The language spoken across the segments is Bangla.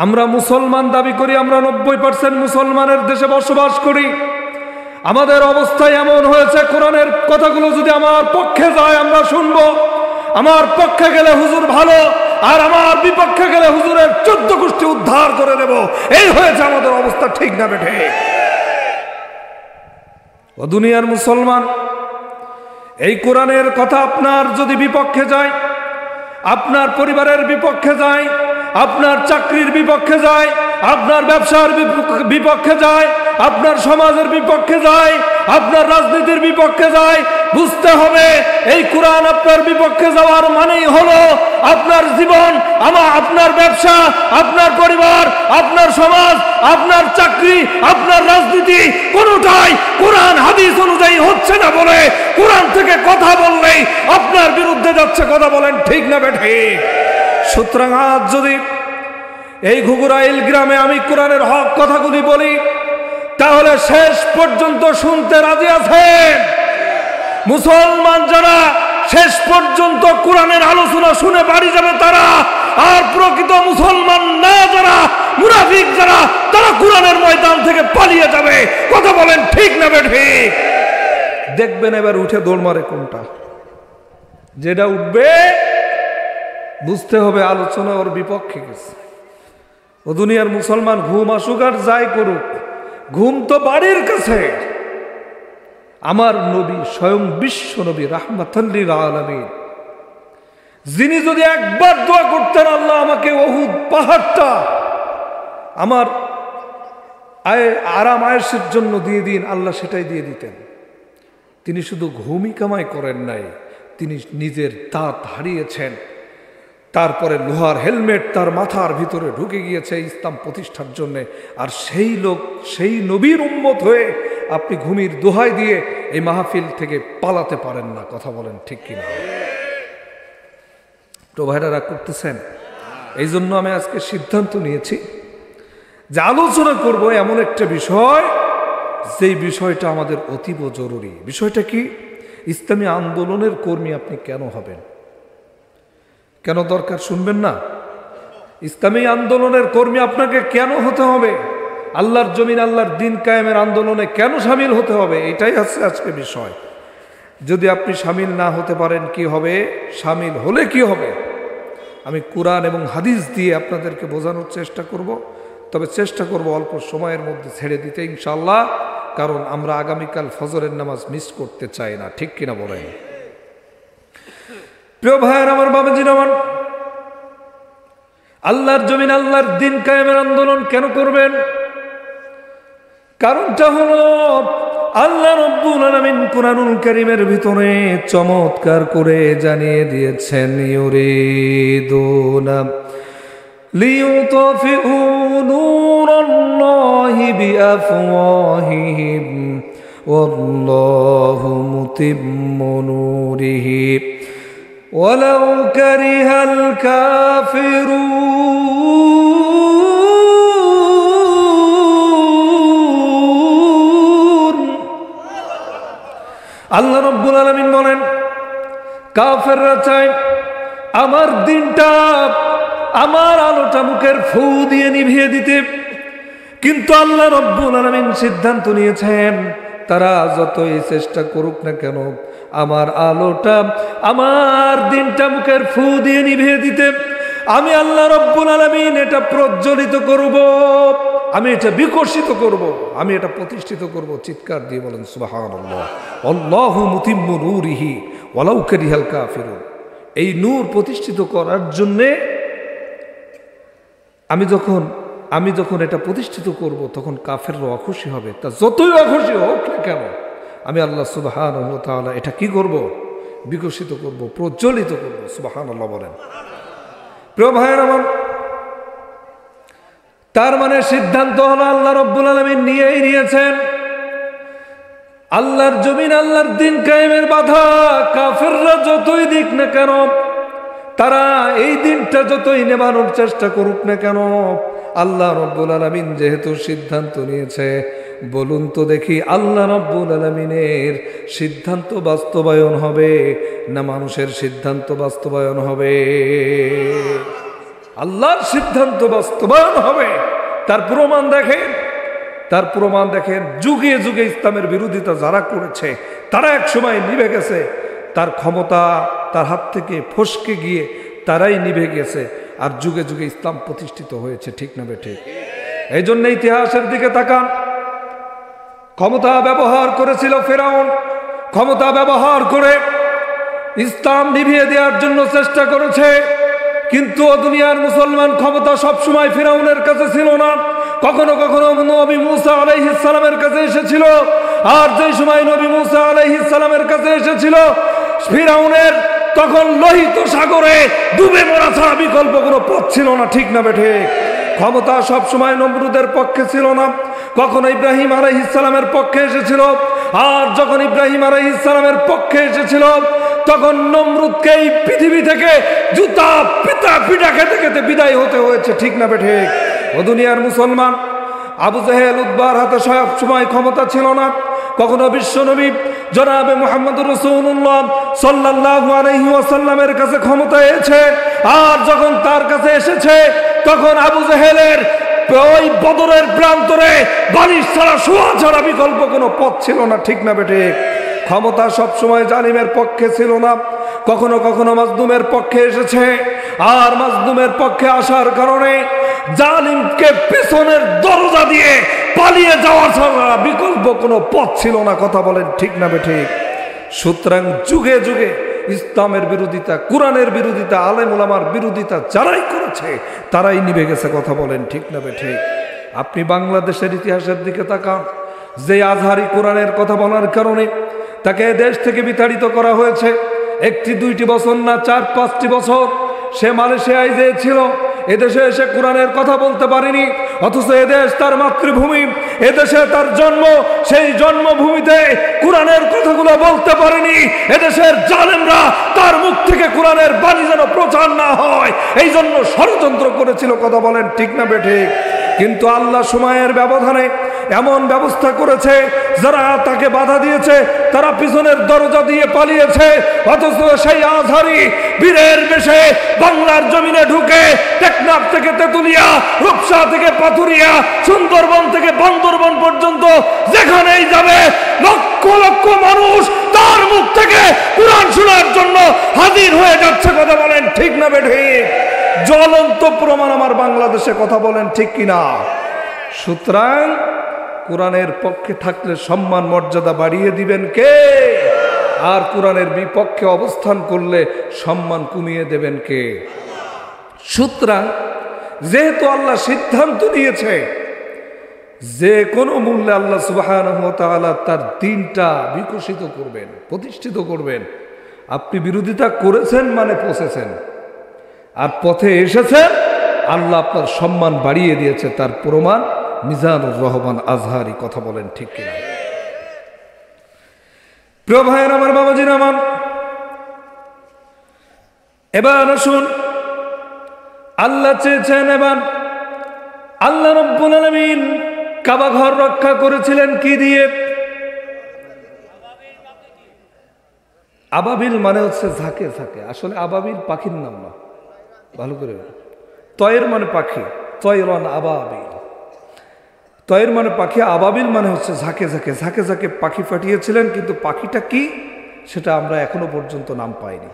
আমরা মুসলমান দাবি করি, আমরা 90% মুসলমানের দেশে বসবাস করি। আমাদের অবস্থায় এমন হয়েছে, কোরআনের কথাগুলো যদি আমার পক্ষে যায় আমরা শুনবো, আমার পক্ষে গেলে হুজুর ভালো, আর আমার বিপক্ষে গেলে হুজুরের 14 গোষ্ঠী উদ্ধার করে দেব। এই হয়েছে আমাদের অবস্থা, ঠিক না বেঠে? ও দুনিয়ার মুসলমান, এই কোরআনের কথা আপনার যদি বিপক্ষে যায়, আপনার পরিবারের বিপক্ষে যায়, আপনার চাকরির বিপক্ষে যায়, আপনার ব্যবসার বিপক্ষে যায়, আপনার সমাজের বিপক্ষে যায়, আপনার রাজনীতির বিপক্ষে যায়, বুঝতে হবে এই কোরআন আপনার বিপক্ষে যাওয়ার মানেই হলো আপনার জীবন, আপনার ব্যবসা, আপনার পরিবার, আপনার সমাজ, আপনার চাকরি, আপনার রাজনীতি কোনোটাই কোরআন হাদিস অনুযায়ী হচ্ছে না বলে কোরআন থেকে কথা বললেই আপনার বিরুদ্ধে যাচ্ছে। কথা বলেন ঠিক না বেঠে? সুতরাং আজ যদি এই ঘুঘুরাইল গ্রামে আমি কোরআনের হক কথাগুলি বলি, তাহলে শেষ পর্যন্ত শুনতে রাজি আছেন? মুসলমান যারা শেষ পর্যন্ত কোরআনের আলোচনা শুনে বাড়ি যাবে তারা, আর প্রকৃত মুসলমান না যারা, মুনাফিক যারা, তারা কোরআনের ময়দান থেকে পালিয়ে যাবে। কথা বলেন ঠিক না বেঠে? দেখবেন এবার উঠে দৌড় মারে কোনটা, যেটা উঠবে বুঝতে হবে আলোচনা ওর বিপক্ষে গেছে। ও দুনিয়ার মুসলমান, ঘুম আসুক আর যাই করুক, ঘুম তো বাড়ির কাছে। আমার নবী, স্বয়ং বিশ্ব নবী রাহমাতুল লিল আলামিন, যিনি যদি একবার দোয়া করতেন আল্লাহ আমাকে উহুদ পাহাড়টা আমার আরাম আয়েশের জন্য দিয়ে দিন, আল্লাহ সেটাই দিয়ে দিতেন। তিনি শুধু ঘুমই কামাই করেন নাই, তিনি নিজের দাঁত হারিয়েছেন, তারপরে লোহার হেলমেট তার মাথার ভিতরে ঢুকে গিয়েছে ইসলাম প্রতিষ্ঠার জন্য। আর সেই লোক, সেই নবীর উম্মত হয়ে আপনি ঘুমির দোহাই দিয়ে এই মাহফিল থেকে পালাতে পারেন না। কথা বলেন ঠিক কিনা? তো ভাইরা রাগ করতেছেন? এই জন্য আমি আজকে সিদ্ধান্ত নিয়েছি যে আলোচনা করব এমন একটা বিষয়, যেই বিষয়টা আমাদের অতীব জরুরি। বিষয়টা কি? ইসলামী আন্দোলনের কর্মী আপনি কেন হবেন? কেন দরকার শুনবেন না? ইসলামী আন্দোলনের কর্মী আপনাকে কেন হতে হবে? আল্লাহর জমিন, আল্লাহর দিন কায়েমের আন্দোলনে কেন সামিল হতে হবে? এটাই আছে আজকে বিষয়। যদি আপনি সামিল না হতে পারেন কি হবে, সামিল হলে কি হবে, আমি কোরআন এবং হাদিস দিয়ে আপনাদেরকে বোঝানোর চেষ্টা করব। তবে চেষ্টা করব অল্প সময়ের মধ্যে ছেড়ে দিতে ইনশাআল্লাহ, কারণ আমরা আগামীকাল ফজরের নামাজ মিস করতে চাই না। ঠিক কিনা বলেন? প্রিয় ভাইয়ের আমার, বাবাজির আমার, আল্লাহর জমিন, আল্লাহর দিন কায়েমের আন্দোলন কেন করবেন? কারণটা হলো আল্লাহ রাব্বুল আলামিন কুরআনুল কারীমের ভিতরে চমৎকার করে জানিয়ে দিয়েছেন, ইউরিদুনা লিইউতফিউ নূরাল্লাহি বিআফওয়াহিহিম ওয়াল্লাহু মুতিম্মু নূরিহি ওয়ালাউ কারিহাল কাফিরুন। আল্লাহ রাব্বুল আলামিন বলেন, কাফেররা চায় আমার দিনটা, আমার আলোটা মুখের ফু দিয়ে নিভিয়ে দিতে, কিন্তু আল্লাহ রাব্বুল আলামিন সিদ্ধান্ত নিয়েছেন তারা যতই চেষ্টা করুক না কেন, আমার আলোটা, আমার দিনটা মুখের ফু দিয়ে নিভিয়ে দিতে আমি আল্লাহ রাব্বুল আলামিন এটা প্রজ্বলিত করব, আমি এটা বিকশিত করব, আমি এটা প্রতিষ্ঠিত করব। চিৎকার দিয়ে বলেন সুবহানাল্লাহ। আল্লাহু মুতিম্মু নূরিহি ওয়ালাউ কারিহাল কাফিরুন। এই নূর প্রতিষ্ঠিত করার জন্যে আমি যখন এটা প্রতিষ্ঠিত করব, তখন কাফেররা অখুশি হবে। তা যতই অখুশি হোক না কেন, আমি আল্লাহ সুবহানাহু ওয়া তাআলা এটা কি করব? বিকশিত করব, প্রজ্বলিত করব। সুবহানাল্লাহ বলেন। প্রিয় ভাইয়ের আমার, তার মানে সিদ্ধান্ত হলো আল্লাহ রাব্বুল আলামিন নিয়েছেন। আল্লাহর জমিন, আল্লাহর দিন কায়েমের বাধা কাফেররা যতই দিক না কেন, তারা এই দিনটা যতই নেবানোর চেষ্টা করুক না কেন, আল্লাহ রাব্বুল আলামিন যেহেতু সিদ্ধান্ত নিয়েছে, বলুন তো দেখি আল্লাহ রাব্বুল আলামিনের সিদ্ধান্ত বাস্তবায়ন হবে না মানুষের সিদ্ধান্ত বাস্তবায়ন হবে? আল্লাহর সিদ্ধান্ত বাস্তবায়ন হবে। তার প্রমাণ দেখেন, যুগে যুগে ইসলামের বিরোধিতা যারা করেছে তারা এক সময় নিভে গেছে, তার ক্ষমতা তার হাত থেকে ফসকে গিয়ে তারাই নিভে গেছে, আর যুগে যুগে ইসলাম প্রতিষ্ঠিত হয়েছে। ঠিক না বেঠিক? এই জন্য ইতিহাসের দিকে তাকান। ক্ষমতা ব্যবহার করেছিল ফেরাউন, ক্ষমতা ব্যবহার করে ইসলাম নিভিয়ে দেওয়ার জন্য চেষ্টা করেছে, কিন্তু দুনিয়ার মুসলমান ক্ষমতা সবসময় ফিরাউনের কাছে ছিল না। কখনো কখনো নবী মুসা আলাইহিস সালামের কাছে এসেছিল, আর যে সময় নবী মুসা আলাইহিস সালামের কাছে এসেছিল ফিরাউনের তখন লোহিত সাগরে ডুবে মরা ছাড়া বিকল্প কোনো পথ ছিল না। ঠিক না বেঠে? ক্ষমতা সবসময় নমরুদের পক্ষে ছিল না, কখনো ইব্রাহিম আলাইহিস সালামের পক্ষে এসেছিল, আর যখন ইব্রাহিম আলাইহিস সালামের পক্ষে এসেছিল তখন নমরুদকে এই পৃথিবী থেকে জুতা পিটা খেতে খেতে বিদায় হতে হয়েছে। ঠিক না বেঠে? ও দুনিয়ার মুসলমান, আবু জাহেল উতবার হাতে সব সময় ক্ষমতা ছিল না। কখনো বিশ্বনবী জনাবে মুহাম্মদুর রাসূলুল্লাহ সাল্লাল্লাহু আলাইহি ওয়াসাল্লামের কাছে ক্ষমতা এসেছে, আর যখন তার কাছে এসেছে তখন আবু জাহেলের ওই বদরের প্রান্তরে বালিশ ছাড়া শোয়া ছাড়া বিকল্প কোনো পথ ছিল না। ঠিক না বেঠে? ক্ষমতা সবসময় জালিমের পক্ষে ছিল না, কখনো কখনো মাজলুমের পক্ষে এসেছে, আর মাজলুমের পক্ষে আসার কারণে জালিমকে পেছনের দরজা দিয়ে পালিয়ে যাওয়া ছাড়া বিকল্প কোনো পথ ছিল না। কথা বলেন ঠিক না বেঠিক? সুতরাং যুগে যুগে ইসলামের বিরোধিতা, কোরআনের বিরোধিতা, আলেম ওলামার বিরোধিতা যারাই করেছে তারাই নিভে গেছে। কথা বলেন ঠিক না বেঠিক? আপনি বাংলাদেশের ইতিহাসের দিকে তাকান, যে আজহারি কোরআনের কথা বলার কারণে তাকে দেশ থেকে বিতাড়িত করা হয়েছে। 1-2 বছর না, 4-5 বছর সে মালয়েশিয়ায় ছিল, এদেশে এসে কোরআনের কথা বলতে পারেনি, অথচ এদেশ তার মাতৃভূমি, এদেশে তার জন্ম, সেই জন্মভূমিতে কোরআনের কথাগুলো বলতে পারেনি। এদেশের জালেমরা তার মুখ থেকে কোরআনের বাণী যেন প্রচার না হয় এই জন্য ষড়যন্ত্র করেছিল। কথা বলেন ঠিক না বেঠিক? কিন্তু আল্লাহ সময়ের ব্যবধানে এমন ব্যবস্থা করেছে, যারা তাকে বাধা দিয়েছে তারা পিছনের দরজা দিয়ে পালিয়েছে, অথচ সেই আজহারি বীরের বেশে বাংলার জমিনে ঢুকে টেকনাফ থেকে তেতুলিয়া, রূপসা থেকে পাথুরিয়া, সুন্দরবন থেকে বান্দরবন পর্যন্ত যেখানেই যাবে লক্ষ লক্ষ মানুষ তার মুখ থেকে কোরআন শোনার জন্য হাজির হয়ে যাচ্ছে। কথা বলেন ঠিক না বেঠিক? জ্বলন্ত প্রমাণ আমার বাংলাদেশে। কথা বলেন ঠিক কিনা? সুতরাং কোরআনের পক্ষে থাকলে সম্মান মর্যাদা বাড়িয়ে দিবেন কে? আর কোরআনের বিপক্ষে অবস্থান করলে সম্মান কমিয়ে দেবেন কে? সুতরাং যেহেতু আল্লাহ সিদ্ধান্ত নিয়েছে যে কোনো মূল্যে আল্লাহ সুবহানাহু ওয়া তাআলা তার দ্বীনটা বিকশিত করবেন, প্রতিষ্ঠিত করবেন, আপনি বিরোধিতা করেছেন মানে পৌঁছেছেন, আর পথে এসেছেন, আল্লাহ আপনার সম্মান বাড়িয়ে দিয়েছে। তার প্রমাণ মিজানুর রহমান আজহারি। কথা বলেন ঠিক কিনা? প্রিয় ভাইয়ের আমার, বাবাজির আমার, এবার আসুন, আল্লাহ চেয়েছেন, এবার আল্লাহ রাব্বুল আলামিন কাবা ঘর রক্ষা করেছিলেন কি দিয়ে? আবাবিল মানে হচ্ছে ঝাঁকে ঝাঁকে, আসলে আবাবিল পাখির নাম না, ভালো করে। তয়ের মানে পাখি, তয়রান আবাবিল, তয়ের মানে পাখি, আবাবিল মানে হচ্ছে ঝাঁকে ঝাঁকে, ঝাঁকে ঝাঁকে পাখি পাঠিয়েছিলেন, কিন্তু পাখিটা কি সেটা আমরা এখনো পর্যন্ত নাম পাইনি।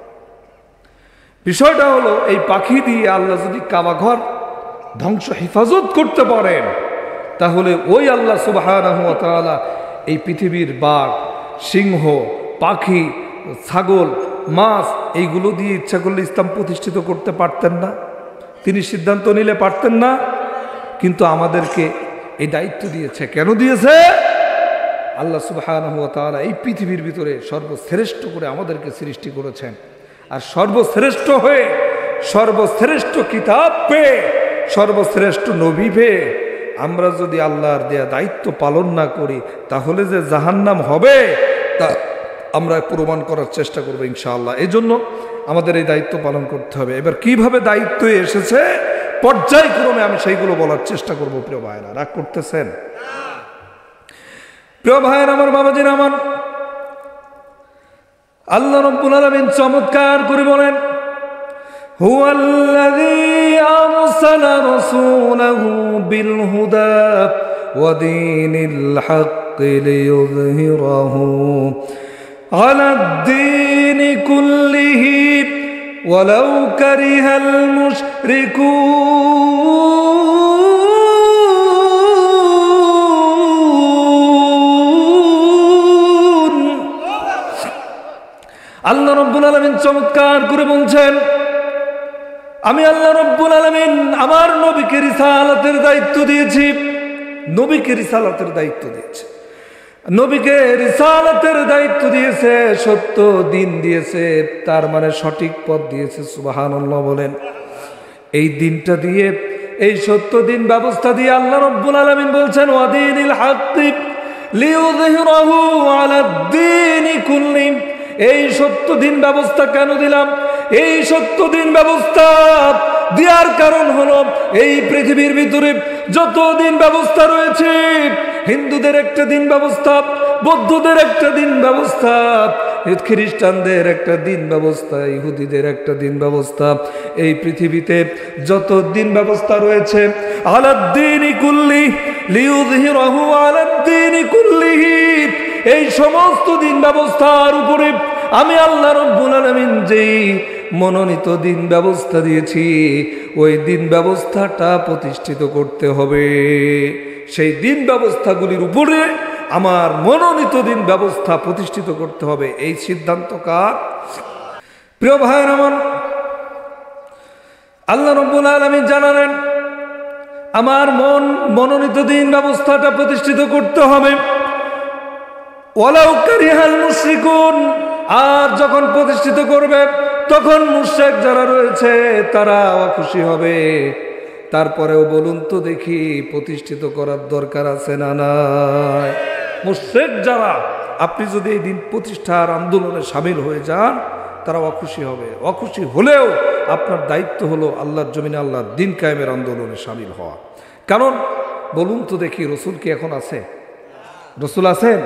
বিষয়টা হলো, এই পাখি দিয়ে আল্লাহ যদি কাবা ঘর ধ্বংস হেফাজত করতে পারেন, তাহলে ওই আল্লাহ সুবহানাহু ওয়া তাআলা এই পৃথিবীর বাঘ, সিংহ, পাখি, ছাগল, মাছ এইগুলো দিয়ে ইচ্ছা করলে ইসলাম প্রতিষ্ঠিত করতে পারতেন না? তিনি সিদ্ধান্ত নিলে পারতেন না? কিন্তু আমাদেরকে এই দায়িত্ব দিয়েছে। কেন দিয়েছে? আল্লাহ সুবহানাহু ওয়া তাআলা এই পৃথিবীর ভিতরে সর্বশ্রেষ্ঠ করে আমাদেরকে সৃষ্টি করেছেন, আর সর্বশ্রেষ্ঠ হয়ে, সর্বশ্রেষ্ঠ কিতাব পেয়ে, সর্বশ্রেষ্ঠ নবী পেয়ে আমরা যদি আল্লাহর দেয়া দায়িত্ব পালন না করি, তাহলে যে জাহান্নাম হবে তা আমরা প্রমাণ করার চেষ্টা করব ইনশাআল্লাহ। এই জন্য আমাদের এই দায়িত্ব পালন করতে হবে। এবার কিভাবে দায়িত্ব এসেছে পর্যায়ক্রমে আমি সেইগুলো বলার চেষ্টা করব। প্রিয় ভাইয়েরা, রাগ করতেছেন? প্রিয় ভাইয়েরা আমার, বাবাজির আমার, আল্লাহ রাব্বুল আলামিন চমৎকার করে বলেন, হুয়াল্লাযী আরসালা রাসূলাহু বিল হুদা ওয়া দীনিল হাক্কি লিইয়ুযহিরাহু আলাদ-দীনি কুল্লিহি ওয়ালাউ কারিহাল মুশরিকুন। আল্লাহ রাব্বুল আলামিন চমৎকার করে বলছেন, আমি আল্লাহ রাব্বুল আলামিন আমার নবীকে রিসালাতের দায়িত্ব দিয়েছি। নবীকে রিসালাতের দায়িত্ব দিয়েছে, নবীকে রিসালাতের দায়িত্ব দিয়েছে, সত্য দিন দিয়েছে, তার মানে সঠিক পথ দিয়েছে। সুবহানাল্লাহ বলেন। এই দিনটা দিয়ে, এই সত্য দিন ব্যবস্থা দিয়ে আল্লাহ রাব্বুল আলামিন বলছেন ওয়াদিনিল হাক্কি লিইয়ুযহিরাহু আলাদ-দীনি কুল্লি। এই সত্য দিন ব্যবস্থা কেন দিলাম? এই সত্য দিন ব্যবস্থা দেওয়ার কারণ হলো, এই পৃথিবীর ভিতরে যত দিন ব্যবস্থা রয়েছে, হিন্দুদের একটা দিন ব্যবস্থা, বৌদ্ধদের একটা দিন ব্যবস্থা, খ্রিস্টানদের একটা দিন ব্যবস্থা, ইহুদিদের একটা দিন ব্যবস্থা, এই পৃথিবীতে যত দিন ব্যবস্থা রয়েছে, আলাদ-দীনি কুল্লি লিইয়ুযহিরাহু আলাদ-দীনি কুল্লিহি, এই সমস্ত দিন ব্যবস্থার উপরে আমি আল্লাহ রাব্বুল আলামিন যেই মনোনীত দিন ব্যবস্থা দিয়েছি, ওই দিন ব্যবস্থাটা প্রতিষ্ঠিত করতে হবে। সেই দিন ব্যবস্থাগুলির উপরে আমার মনোনীত দিন ব্যবস্থা প্রতিষ্ঠিত করতে হবে। এই সিদ্ধান্ত কার? প্রিয় ভাইয়ের আমার, আল্লাহ রাব্বুল আলামিন জানালেন আমার মনোনীত দিন ব্যবস্থাটা প্রতিষ্ঠিত করতে হবে। ওয়ালাউ কারিহাল মুশরিকুন, আর যখন প্রতিষ্ঠিত করবে তখন মুশরিক যারা রয়েছে তারা অখুশি হবে। তারপরেও বলুন তো দেখি, প্রতিষ্ঠিত করার দরকার আছে না নাই? মুশরিক যারা, আপনি যদি এই দিন প্রতিষ্ঠার আন্দোলনে সামিল হয়ে যান, তারা অখুশি হবে। অখুশি হলেও আপনার দায়িত্ব হলো আল্লাহর জমিনে আল্লাহর দিন কায়েমের আন্দোলনে সামিল হওয়া। কারণ বলুন তো দেখি, রসুল কি এখন আছে? রসুল আছেন?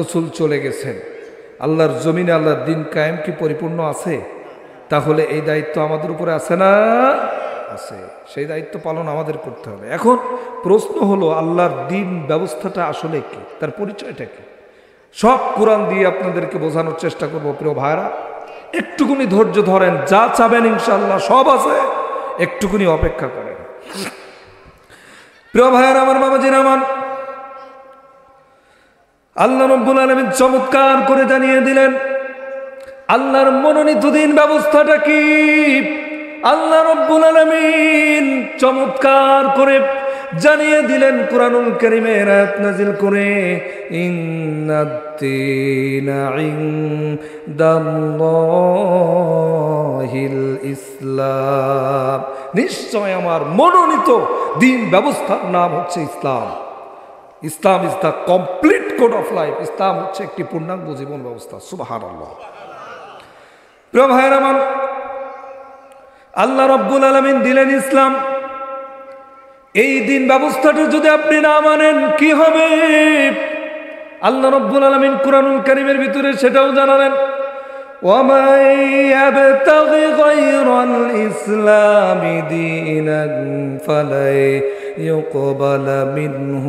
রসুল চলে গেছেন। আল্লাহর জমিনে আল্লাহর দিন কায়েম কি পরিপূর্ণ আছে? তাহলে এই দায়িত্ব আমাদের উপরে আছে না? আছে। সেই দায়িত্ব পালন আমাদের করতে হবে। এখন প্রশ্ন হলো, আল্লাহর দিন ব্যবস্থাটা আসলে কি, তার পরিচয়টা কি? সব কোরআন দিয়ে আপনাদেরকে বোঝানোর চেষ্টা করব। প্রিয় ভাইরা, একটুকুনি ধৈর্য ধরেন, যা চাবেন ইনশাআল্লাহ সব আছে, একটুকুনি অপেক্ষা করেন। প্রিয় ভাইরা আমার, বাবাজিরা আমার, আল্লাহ রাব্বুল আলামিন চমৎকার করে জানিয়ে দিলেন আল্লাহর মনোনীত দিন ব্যবস্থাটা কি। আল্লাহ রাব্বুল আলামিন চমৎকার করে জানিয়ে দিলেন কুরআনুল কারীমের আয়াত নাযিল করে, ইন্নাদ-দীনা ইনদাল্লাহিল ইসলাম, নিশ্চয় আমার মনোনীত দিন ব্যবস্থার নাম হচ্ছে Islam. Islam is the complete code of life. Islam হচ্ছে একটি পূর্ণাঙ্গ জীবন ব্যবস্থা। সুবহানাল্লাহ। প্রিয় ভাইয়ের আমার, আল্লাহ রাব্বুল আলামিন দিলেন ইসলাম। এই দিন ব্যবস্থাটা যদি আপনি না মানেন কি হবে? আল্লাহ রাব্বুল আলামিন কুরআনুল কারীমের ভিতরে সেটাও জানালেন, وَمَن يَبْتَغِ غَيْرَ الْإِسْلَامِ دِينًا فَلَن يُقْبَلَ مِنْهُ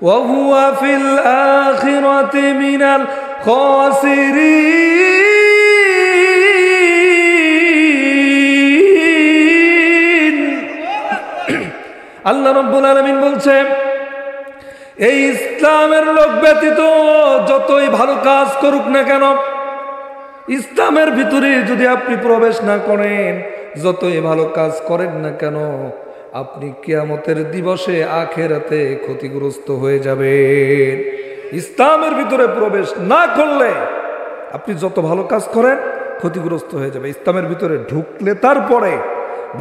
وَهُوَ فِي الْآخِرَةِ مِنَ الْخَاسِرِينَ। আল্লাহ রাব্বুল আলামিন বলছে, এই ইসলামের লোক ব্যতীত যতই ভালো কাজ করুক না কেন, ইসলামের ভিতরে যদি আপনি প্রবেশ না করেন, যতই ভালো কাজ করেন না কেন, আপনি কিয়ামতের দিবসে আখিরাতে ক্ষতিগ্রস্ত হয়ে যাবেন। ইসলামের ভিতরে প্রবেশ না করলে আপনি যত ভালো কাজ করেন ক্ষতিগ্রস্ত হয়ে যাবে। ইসলামের ভিতরে ঢুকলে তারপরে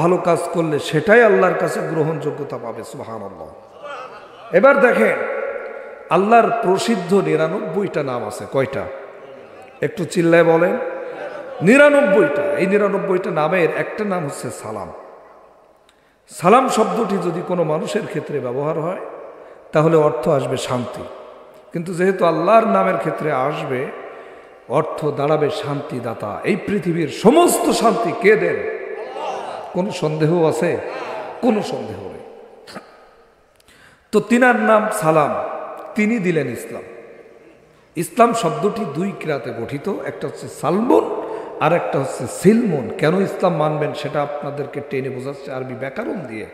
ভালো কাজ করলে সেটাই আল্লাহর কাছে গ্রহণযোগ্যতা পাবে। সুবহানাল্লাহ। এবার দেখেন, আল্লাহর প্রসিদ্ধ ৯৯টা নাম আছে। কয়টা? একটু চিল্লায় বলেন। ৯৯টা। এই ৯৯টা নামের একটা নাম হচ্ছে সালাম। সালাম শব্দটি যদি কোনো মানুষের ক্ষেত্রে ব্যবহার হয় তাহলে অর্থ আসবে শান্তি, কিন্তু যেহেতু আল্লাহর নামের ক্ষেত্রে আসবে, অর্থ দাঁড়াবে শান্তিদাতা। এই পৃথিবীর সমস্ত শান্তি কে দেন? কোনো সন্দেহ আছে? কোনো সন্দেহ নেই। তো তিনার নাম সালাম, তিনি দিলেন ইসলাম। ইসলাম শব্দটি দুই কিরাতে গঠিত, একটা হচ্ছে সালমুন আর একটা হচ্ছে সিলমুন। কেন ইসলাম মানবেন সেটা আপনাদেরকে টেনে বোঝাচ্ছে আরবি ব্যাকরণ দিয়ে।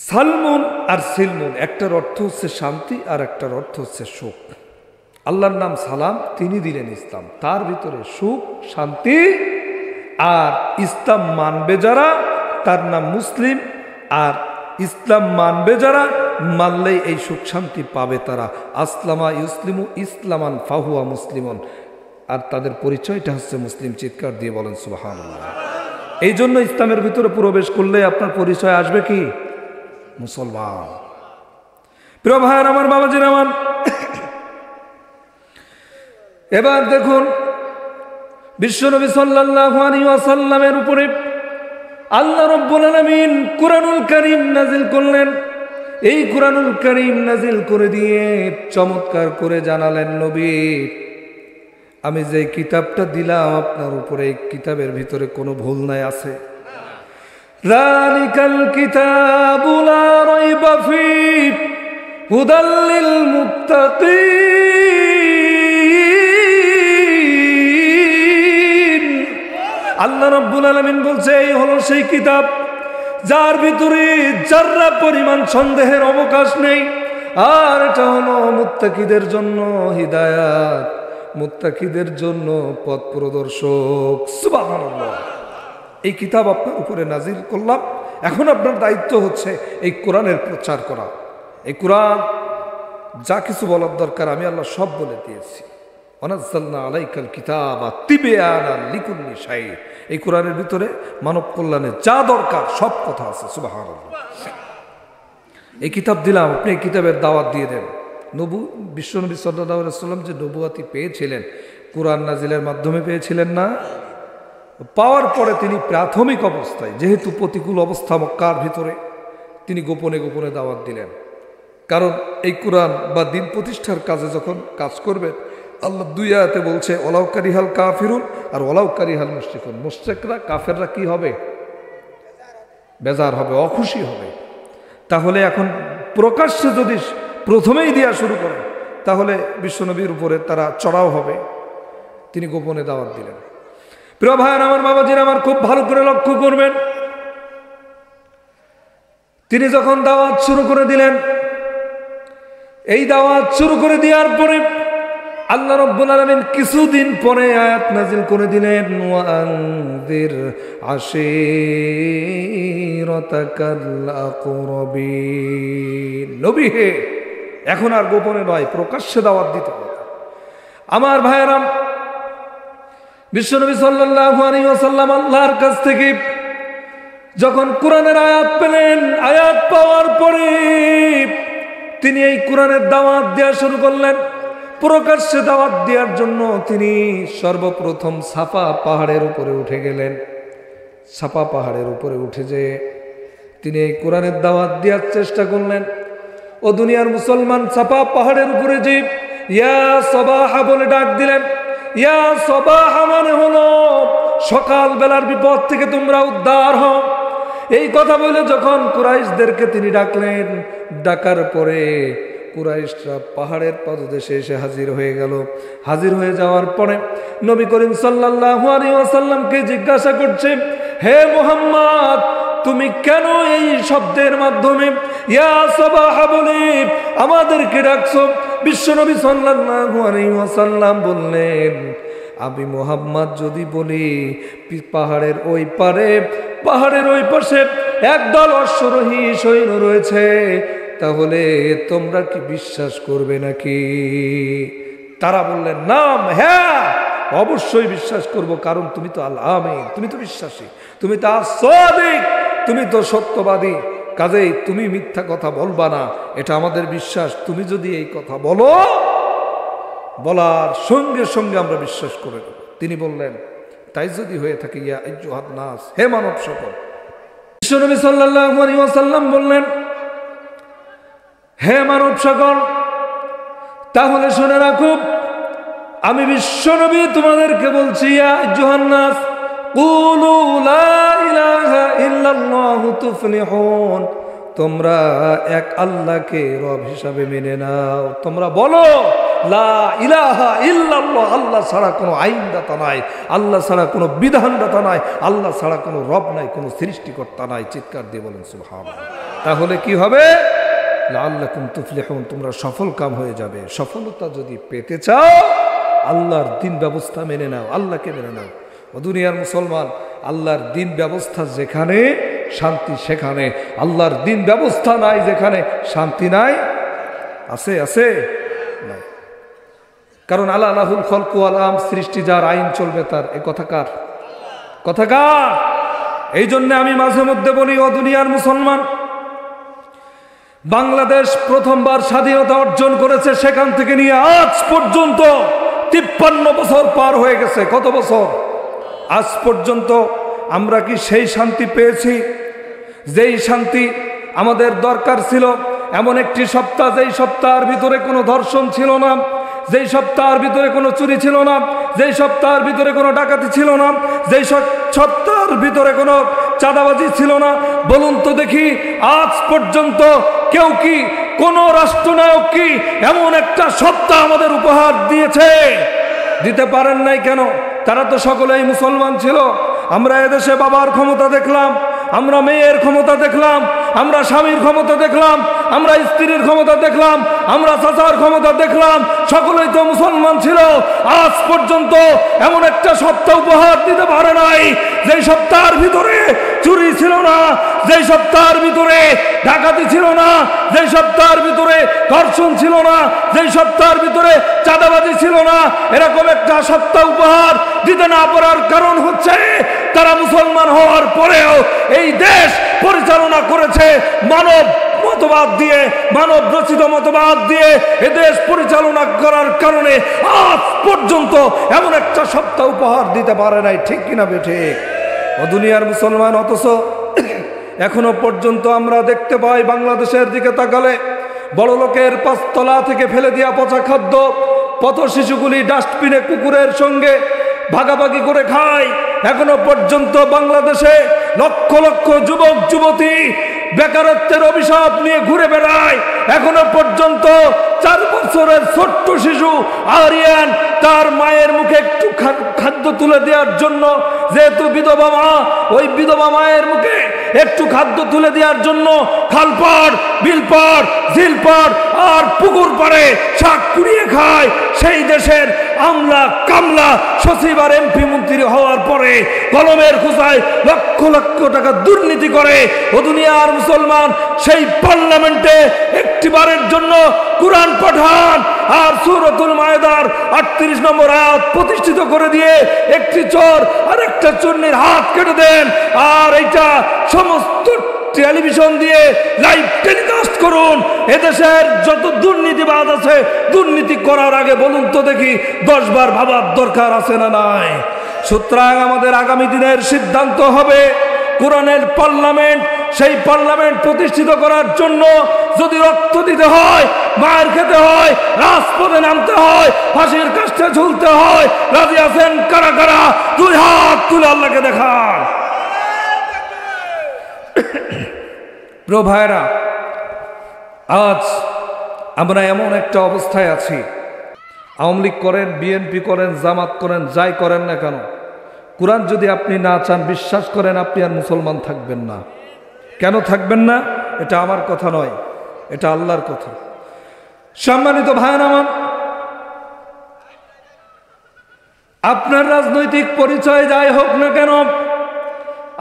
সালমুন আর সিলমুন, একটার অর্থ হচ্ছে শান্তি আর একটার অর্থ হচ্ছে সুখ। আল্লাহর নাম সালাম, তিনি দিলেন ইসলাম, তার ভিতরে সুখ শান্তি। আর ইসলাম মানবে যারা তার নাম মুসলিম, আর ইসলাম মানবে যারা, মানলেই এই সুখ শান্তি পাবে তারা। আসলামা ইউসলিমু ইসলামান ফাহুয়া মুসলিমন, আর তাদের পরিচয়টা হচ্ছে মুসলিম। চিৎকার দিয়ে বলেন সুবহানাল্লাহ। এই জন্য ইসলামের ভিতরে প্রবেশ করলে আপনার পরিচয় আসবে কি? মুসলমান। প্রিয় ভাইয়ের আমার, বাবাজির আমার, এবার দেখুন বিশ্বনবী সাল্লাল্লাহু আলাইহি ওয়াসাল্লামের উপরে আল্লাহ রাব্বুল আলামিন কুরআনুল কারীম নাজিল করলেন। এই কুরআনুল কারীম নাজিল করে দিয়ে চমৎকার করে জানালেন, নবী আমি যে কিতাবটা দিলাম আপনার উপরে, এই কিতাবের ভিতরে কোনো ভুল নাই আছে। যালিকাল কিতাবু লা রাইবা ফীহি হুদাল লিল মুত্তাকিন। আল্লাহ রাব্বুল আলামিন বলছে, এই হলো সেই কিতাব যার ভিতরে যাররা পরিমাণ সন্দেহের অবকাশ নেই। আর এটা হলো মুত্তাকিদের জন্য হিদায়াত, মুত্তাকিদের জন্য পথ প্রদর্শক। সুবহানাল্লাহ। এই কিতাব আপনার উপরে নাজিল করলাম, এখন আপনার দায়িত্ব হচ্ছে এই কোরআনের প্রচার করা। এই কোরআন যা কিছু বলার দরকার আমি আল্লাহ সব বলে দিয়েছি। ওয়ানাজ্জালনা আলাইকাল কিতাবা তিবয়ানান লিকুল্লি শাই। এই কোরআনের ভিতরে মানব কল্যাণে যা দরকার সব কথা আছে। সুবহানাল্লাহ। এই কিতাব দিলাম, আপনি এই কিতাবের দাওয়াত দিয়ে দেন। বিশ্বনবী সাল্লাল্লাহু আলাইহি ওয়াসাল্লাম যে নবুয়াতি পেয়েছিলেন কোরআন নাজিলের মাধ্যমে পেয়েছিলেন না? পাওয়ার পরে তিনি প্রাথমিক অবস্থায়, যেহেতু প্রতিকূল অবস্থা মক্কার ভিতরে, তিনি গোপনে গোপনে দাওয়াত দিলেন। কারণ এই কোরআন বা দিন প্রতিষ্ঠার কাজে যখন কাজ করবেন, আল্লাহ দুই আয়াতে বলছে ওয়ালাউ কারিহাল কাফিরুন আর ওয়ালাউ কারিহাল মুশরিকুন। মুশরিকরা কাফেররা কি হবে? বেজার হবে, অখুশি হবে। তাহলে এখন প্রকাশ্যে যদি প্রথমেই দেওয়া শুরু করেন তাহলে বিশ্বনবীর উপরে তারা চড়াও হবে। তিনি গোপনে দাওয়াত দিলেন। প্রিয় ভাইয়ের আমার, বাবাজির আমার, খুব ভালো করে লক্ষ্য করবেন। তিনি যখন দাওয়াত শুরু করে দিলেন, এই দাওয়াত শুরু করে দেওয়ার পরে আল্লাহ রাব্বুল আলামিন কিছুদিন পরে আয়াত নাজিল করে দিলেন, ওয়ানযির আশীরাতাকাল আকরাবিন। নবী হে, এখন আর গোপনে নয়, প্রকাশ্যে দাওয়াত দিতে হবে। আমার ভাইয়েরা, বিশ্বনবী সাল্লাল্লাহু আলাইহি ওয়াসাল্লাম আল্লাহর কাছ থেকে যখন কোরআনের আয়াত পেলেন, আয়াত পাওয়ার পরে তিনি এই কোরআনের দাওয়াত দেওয়া শুরু করলেন। প্রকাশ্যে দাওয়াত দেওয়ার জন্য তিনি সর্বপ্রথম সাফা পাহাড়ের উপরে উঠে গেলেন। সাফা পাহাড়ের উপরে উঠে যে তিনি এই কোরআনের দাওয়াত দেওয়ার চেষ্টা করলেন। ও দুনিয়ার মুসলমান, সাফা পাহাড়ের উপরে যে ইয়া সবাহা বলে ডাক দিলেন। ইয়া সবাহা মানে হলো সকাল বেলার বিপদ থেকে তোমরা উদ্ধার হও। এই কথা বলে যখন কুরাইশদেরকে তিনি ডাকলেন, ডাকার পরে কুরাইশরা পাহাড়ের পাদদেশে এসে হাজির হয়ে গেল। হাজির হয়ে যাওয়ার পরে নবী করিম সাল্লাল্লাহু আলাইহি ওয়াসাল্লামকে জিজ্ঞাসা করছে, হে মুহাম্মদ, তুমি কেন এই শব্দের মাধ্যমে ইয়া সাবাহা বলে আমাদেরকে ডাকছো? বিশ্বনবী সাল্লাল্লাহু আলাইহি ওয়াসাল্লাম বললেন, আমি মুহাম্মদ যদি বলি পাহাড়ের ওই পারে, পাহাড়ের ওই পাশে একদল অশ্বরোহী সৈন্য রয়েছে, তাহলে তোমরা কি বিশ্বাস করবে নাকি? তারা বললেন, নাম, হ্যাঁ অবশ্যই বিশ্বাস করব, কারণ তুমি তো আল-আমিন, তুমি তো বিশ্বাসী, তুমি তো আস-সাদিক, তুমি তো সত্যবাদী, কাজেই তুমি মিথ্যা কথা বলবা না, এটা আমাদের বিশ্বাস। তুমি যদি এই কথা বলো, বলার সঙ্গে সঙ্গে আমরা বিশ্বাস করে দেব। তিনি বললেন, তাই যদি হয়ে থাকে, ইয়া আইয়ুহান নাস, হে মানব সকল। বিশ্বনবী সাল্লাল্লাহু আলাইহি ওয়াসাল্লাম বললেন, হে মানব সকল, তাহলে শুনে রাখো, আমি বিশ্বনবী তোমাদেরকে বলছি, ইয়া আইয়ুহান নাস, কুলু লা ইলাহা ইল্লাল্লাহু তুফলিহুন, তোমরা এক আল্লাহকে রব হিসাবে মেনে নাও। তোমরা বলো লা ইলাহা ইল্লাল্লাহ, আল্লাহ ছাড়া কোনো আইনদাতা নাই, আল্লাহ ছাড়া কোনো বিধানদাতা নাই, আল্লাহ ছাড়া কোনো রব নাই, কোনো সৃষ্টিকর্তা নাই। চিৎকার দিয়ে বলেন সুবহানাল্লাহ। তাহলে কি হবে? লাআল্লাকুম তুফলিহুন, তোমরা সফল কাম হয়ে যাবে। সফলতা যদি পেতে চাও আল্লাহর দিন ব্যবস্থা মেনে নাও, আল্লাহকে মেনে নাও। ও দুনিয়ার মুসলমান, আল্লাহর দিন ব্যবস্থা যেখানে শান্তি সেখানে, আল্লাহর দিন ব্যবস্থা নাই যেখানে শান্তি নাই। আছে আছে নাই। কারণ আল্লাহ লাহুল খলকু ওয়াল আমর, সৃষ্টি যার, আইন চলবে তার। এ কথাকার কথাকার। এই জন্য আমি মাঝে মধ্যে বলি, ও দুনিয়ার মুসলমান, বাংলাদেশ প্রথমবার স্বাধীনতা অর্জন করেছে, সেখান থেকে নিয়ে আজ পর্যন্ত 53 বছর পার হয়ে গেছে। কত বছর? আজ পর্যন্ত আমরা কি সেই শান্তি পেয়েছি যেই শান্তি আমাদের দরকার ছিল? এমন একটি সপ্তাহ, যেই সপ্তাহের ভিতরে কোনো ধর্ষণ ছিল না, যেই সপ্তাহের ভিতরে কোনো চুরি ছিল না, যেই সপ্তাহের ভিতরে কোনো ডাকাতি ছিল না, যেই সপ্তাহের ভিতরে কোনো চাঁদাবাজি ছিল না। বলুন তো দেখি, আজ পর্যন্ত কেউ কি, কোন রাষ্ট্রনায়ক কি এমন একটা সপ্তাহ আমাদের উপহার দিয়েছে? দিতে পারেন নাই কেন? তারা তো সকলেই মুসলমান ছিল। আমরা এদেশে বাবার ক্ষমতা দেখলাম, আমরা মেয়ের ক্ষমতা দেখলাম, আমরা স্বামীর ক্ষমতা দেখলাম, আমরা স্ত্রীর ক্ষমতা দেখলাম, আমরা চাচার ক্ষমতা দেখলাম, সকলেই তো মুসলমান ছিল। আজ পর্যন্ত এমন একটা সপ্তাহ উপহার দিতে পারে নাই যেই সপ্তাহের ভিতরে চুরি ছিল না, যেই সপ্তাহের ভিতরে ডাকাতি ছিল না, যেই সপ্তাহের ভিতরে ধর্ষণ ছিল না, যেই সপ্তাহের ভিতরে চাঁদাবাজি ছিল না। এরকম একটা সপ্তাহ উপহার দিতে না পারার কারণ হচ্ছে তারা মুসলমান হওয়ার পরেও এই দেশ পরিচালনা করেছে মানব মতবাদ দিয়ে, মানব রচিত মতবাদ দিয়ে এ দেশ পরিচালনা করার কারণে আজ পর্যন্ত এমন একটা সপ্তাহ উপহার দিতে পারে নাই। ঠিক কিনা বেঠিক? ও দুনিয়ার মুসলমান, অথচ এখনো পর্যন্ত আমরা দেখতে পাই বাংলাদেশের দিকে তাকালে বড় লোকের 5 তলা থেকে ফেলে দেওয়া পচা খাদ্য পথ শিশুগুলি ডাস্টবিনে কুকুরের সঙ্গে ভাগাভাগি করে খায়। এখনো পর্যন্ত বাংলাদেশে লক্ষ লক্ষ যুবক যুবতী বেকারত্বের অভিশাপ নিয়ে ঘুরে বেড়ায়। এখনো পর্যন্ত 4 বছরের ছোট্ট শিশু আরিয়ান তার মায়ের মুখে একটু খাদ্য তুলে দেওয়ার জন্য, যেহেতু বিধবা মা, ওই বিধবা মায়ের মুখে একটু খাদ্য তুলে দেওয়ার জন্য খালপাড়, বিলপাড়, ঝিলপাড় আর পুকুর পাড়ে শাক কুড়িয়ে খায়। সেই দেশের আমলা কামলা সচিব আর এমপি মন্ত্রী হওয়ার পরে কলমের খোঁচায় লক্ষ লক্ষ টাকা দুর্নীতি করে। ও দুনিয়ার মুসলমান, সেই পার্লামেন্টে একটিবারের জন্য কুরআন পাঠান আর সূরাতুল মায়েদার 38 নম্বর আয়াত প্রতিষ্ঠিত করে দিয়ে একটি চোর আর একটা চোরনির হাত কেটে দেন, আর এইটা সমস্ত টেলিভিশন দিয়ে লাইভ টেলিকাস্ট করুন। এদেশের যত দুর্নীতিবাদ আছে, দুর্নীতি করার আগে বলুন তো দেখি 10 বার ভাবার দরকার আছে না নাই? সুতরাং আমাদের আগামী দিনের সিদ্ধান্ত হবে কোরআনের পার্লামেন্ট, সেই পার্লামেন্ট প্রতিষ্ঠিত করার জন্য যদি রক্ত দিতে হয়, মার খেতে হয়, রাজপথে নামতে হয়, ফাঁসির কাষ্ঠে ঝুলতে হয়, রাজি আছেন কারা কারা? 2 হাত তুলে আল্লাহকে দেখান। প্রিয় ভাইরা, আজ আমরা এমন একটা অবস্থায় আছি, আওয়ামী লীগ করেন, বিএনপি করেন, জামাত করেন, যাই করেন না কেন, কোরআন যদি আপনি না চান, বিশ্বাস করেন আপনি আর মুসলমান থাকবেন না। কেন থাকবেন না? এটা আমার কথা নয়, এটা আল্লাহর কথা। সম্মানিত ভাইরা আমার, আপনার রাজনৈতিক পরিচয় যাই হোক না কেন,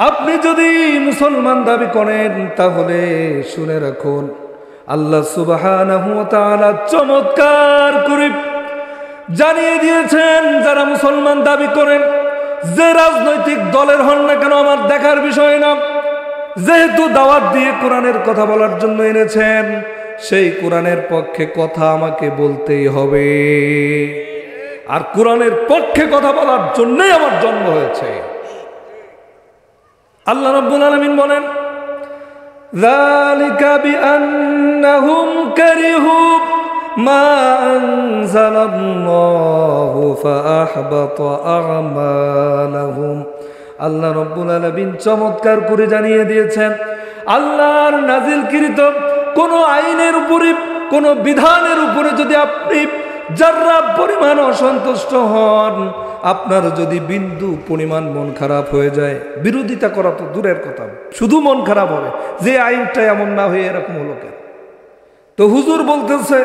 আপনি যদি মুসলমান দাবি করেন তাহলে শুনে রাখুন, আল্লাহ সুবহানাহু ওয়া তাআলা চমৎকার করে জানিয়ে দিয়েছেন, যারা মুসলমান দাবি করেন, যে রাজনৈতিক দলের হন না কেন আমার দেখার বিষয় না, যেহেতু দাওয়াত দিয়ে কোরআনের কথা বলার জন্য এনেছেন, সেই কোরআনের পক্ষে কথা আমাকে বলতেই হবে। আর কোরআনের পক্ষে কথা বলার জন্যই আমার জন্ম হয়েছে। আল্লাহ রাব্বুল আলামিন বলেন, যালিকা বিআন্নাহুম কারিহু মা আনজালাল্লাহু ফাআহবাতা আ'মালাহুম আল্লাহ রাব্বুল আলামিন চমৎকার করে জানিয়ে দিয়েছেন, আল্লাহর নাজিলকৃত কোন আইনের উপরে, কোন বিধানের উপরে যদি আপনি যারা পরিমাণ অসন্তুষ্ট হন, আপনার যদি বিন্দু পরিমাণ মন খারাপ হয়ে যায়, বিরোধিতা করা তো দূরের কথা, শুধু মন খারাপ হবে যে আইনটা এমন না হয়ে এরকম হলো কেন। তো হুজুর বলতেছে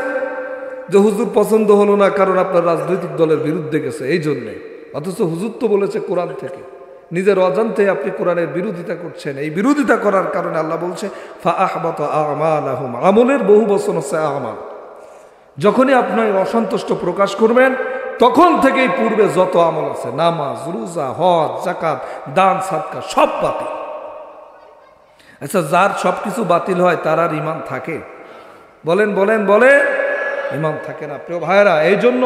যে হুজুর পছন্দ হলো না কারণ আপনার রাজনৈতিক দলের বিরুদ্ধে গেছে, এই জন্যে। অথচ হুজুর তো বলেছে কোরআন থেকে, নিজের অজান্তে আপনি কোরআনের বিরোধিতা করছেন। এই বিরোধিতা করার কারণে আল্লাহ বলছে ফাআহবাতা আমালাহুম, আমলের বহু বচন হচ্ছে আমাল। যখনই আপনি অসন্তুষ্ট প্রকাশ করবেন তখন থেকেই পূর্বে যত আমল আছে, নামাজ, রোজা, হজ, যাকাত, দান, সাদকা সব বাতিল। আচ্ছা, যার সবকিছু বাতিল হয় তার আর ঈমান থাকে? বলেন বলেন বলেন, ঈমান থাকে না। প্রিয় ভাইরা, এই জন্য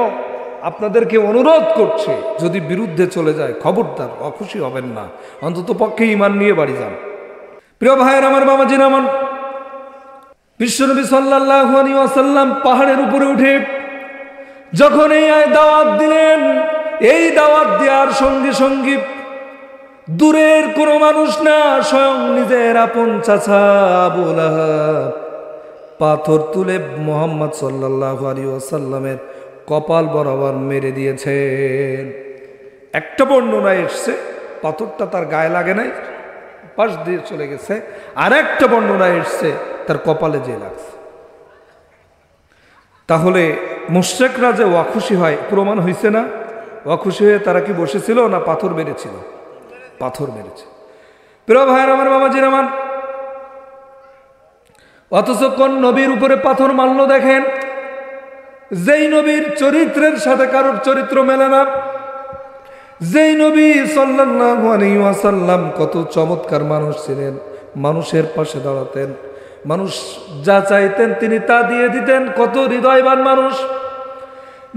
আপনাদেরকে অনুরোধ করছে, যদি বিরুদ্ধে চলে যায় খবরদার অখুশি হবেন না, অন্তত পক্ষে ঈমান নিয়ে বাড়ি যান। প্রিয় ভাইয়ের আমার, বাবাজির আমার, বিশ্বনবী সাল্লাল্লাহু আলাইহি ওয়াসাল্লাম পাহাড়ের উপরে উঠে যখন এই দাওয়াত দিলেন, এই দাওয়াত দেওয়ার সঙ্গে সঙ্গে দূরের কোনো মানুষ না, স্বয়ং নিজের আপন চাচা আবু লাহাব পাথর তুলে মুহাম্মদ সাল্লাল্লাহু আলাইহি ওয়াসাল্লামের কপাল বরাবর মেরে দিয়েছেন। একটা বর্ণনায় এসছে পাথরটা তার গায়ে লাগে নাই, পাশ দিয়ে চলে গেছে। আর একটা বর্ণনায় এসছে তার কপালে যে লাগছে। তাহলে মুশরিকরা যে অখুশি হয়, প্রমাণ হয়েছে না? অখুশি হয়ে তারা কি বসেছিল না পাথর মেরেছিল? পাথর মেরেছে। প্রিয় ভাইয়ের আমার, বাবাজির আমার, অথচ কোন নবীর উপরে পাথর মারল দেখেন, যেই নবীর চরিত্রের সাথে কারোর চরিত্র মেলে না, যেই নবী সাল্লাল্লাহু আলাইহি ওয়াসাল্লাম কত চমৎকার মানুষ ছিলেন, মানুষের পাশে দাঁড়াতেন, মানুষ যা চাইতেন তিনি তা দিয়ে দিতেন, কত হৃদয়বান মানুষ।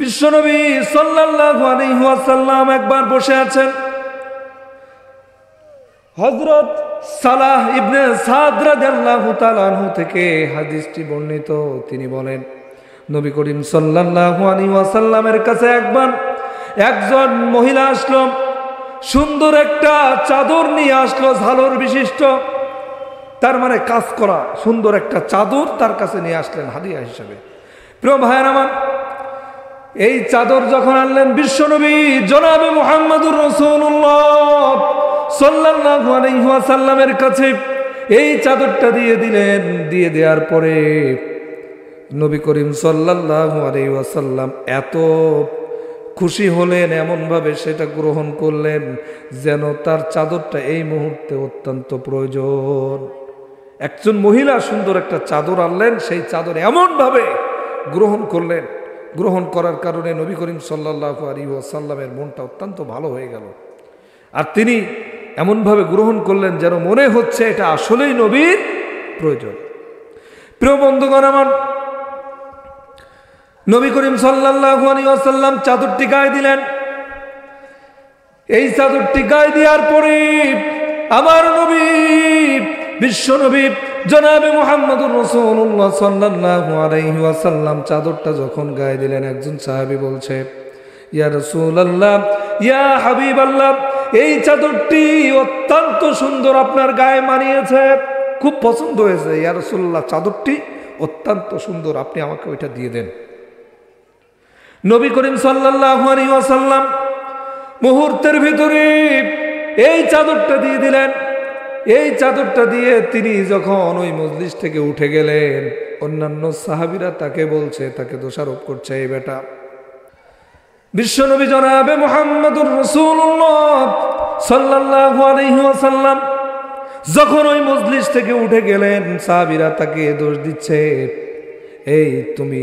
বিশ্বনবী সাল্লাল্লাহু আলাইহি ওয়াসাল্লাম একবার বসে আছেন, হযরত সালাহ ইবনে সাদ রাদিয়াল্লাহু তাআলা আনহু থেকে হাদিসটি বর্ণিত। তিনি বলেন, নবী করিম সাল্লাল্লাহু আলাইহি ওয়াসাল্লামের কাছে একবার একজন মহিলা আসলো, সুন্দর একটা চাদর নিয়ে আসলো, ঝালর বিশিষ্ট, তার মানে কাজ করা সুন্দর একটা চাদর তার কাছে নিয়ে আসলেন হাদিয়া হিসেবে। প্রিয় ভাইয়ের আমার, এই চাদর যখন আনলেন বিশ্বনবী জনাবে মুহাম্মদুর রাসূলুল্লাহ সাল্লাল্লাহু আলাইহি ওয়াসাল্লামের কাছে এই চাদরটা দিয়ে দিলেন। দিয়ে দেওয়ার পরে নবী করিম সাল্লাল্লাহু আলাইহি ওয়াসাল্লাম এত খুশি হলেন, এমনভাবে সেটা গ্রহণ করলেন যেন তার চাদরটা এই মুহূর্তে অত্যন্ত প্রয়োজন। একজন মহিলা সুন্দর একটা চাদর আনলেন, সেই চাদর এমনভাবে গ্রহণ করলেন, গ্রহণ করার কারণে নবী করিম সাল্লাল্লাহু আলাইহি ওয়াসাল্লামের মনটা অত্যন্ত ভালো হয়ে গেল। আর তিনি এমনভাবে গ্রহণ করলেন যেন মনে হচ্ছে এটা আসলেই নবীর প্রয়োজন। প্রিয় বন্ধুগণ আমার, নবী করিম সাল্লাল্লাহু আলাইহি ওয়াসাল্লাম চাদরটি গায়ে দিলেন। এই চাদরটি গায়ে দেওয়ার পরে আমার নবী বিশ্বনবী জনাবে মুহাম্মদুর রাসূলুল্লাহ সাল্লাল্লাহু আলাইহি ওয়াসাল্লাম চাদরটা যখন গায়ে দিলেন, একজন সাহাবী বলছে, ইয়া রাসূলুল্লাহ, ইয়া হাবিবাল্লাহ, এই চাদরটি অত্যন্ত সুন্দর, আপনার গায়ে মানিয়েছে, খুব পছন্দ হয়েছে। ইয়া রাসূলুল্লাহ, চাদরটি অত্যন্ত সুন্দর, আপনি আমাকে ওইটা দিয়ে দেন। নবী করিম সাল্লাল্লাহু আলাইহি ওয়াসাল্লাম মুহূর্তের ভিতরে এই চাদরটা দিয়ে দিলেন। এই চাদরটা দিয়ে তিনি যখন ওই মজলিস থেকে উঠে গেলেন, অন্যান্য সাহাবীরা তাকে বলছে, তাকে দোষারোপ করছে, এই বেটা বিশ্বনবী জনাবে মুহাম্মদুর রাসূলুল্লাহ সাল্লাল্লাহু আলাইহি ওয়াসাল্লাম যখন ওই মজলিস থেকে উঠে গেলেন, সাহাবীরা তাকে দোষ দিচ্ছে, এই তুমি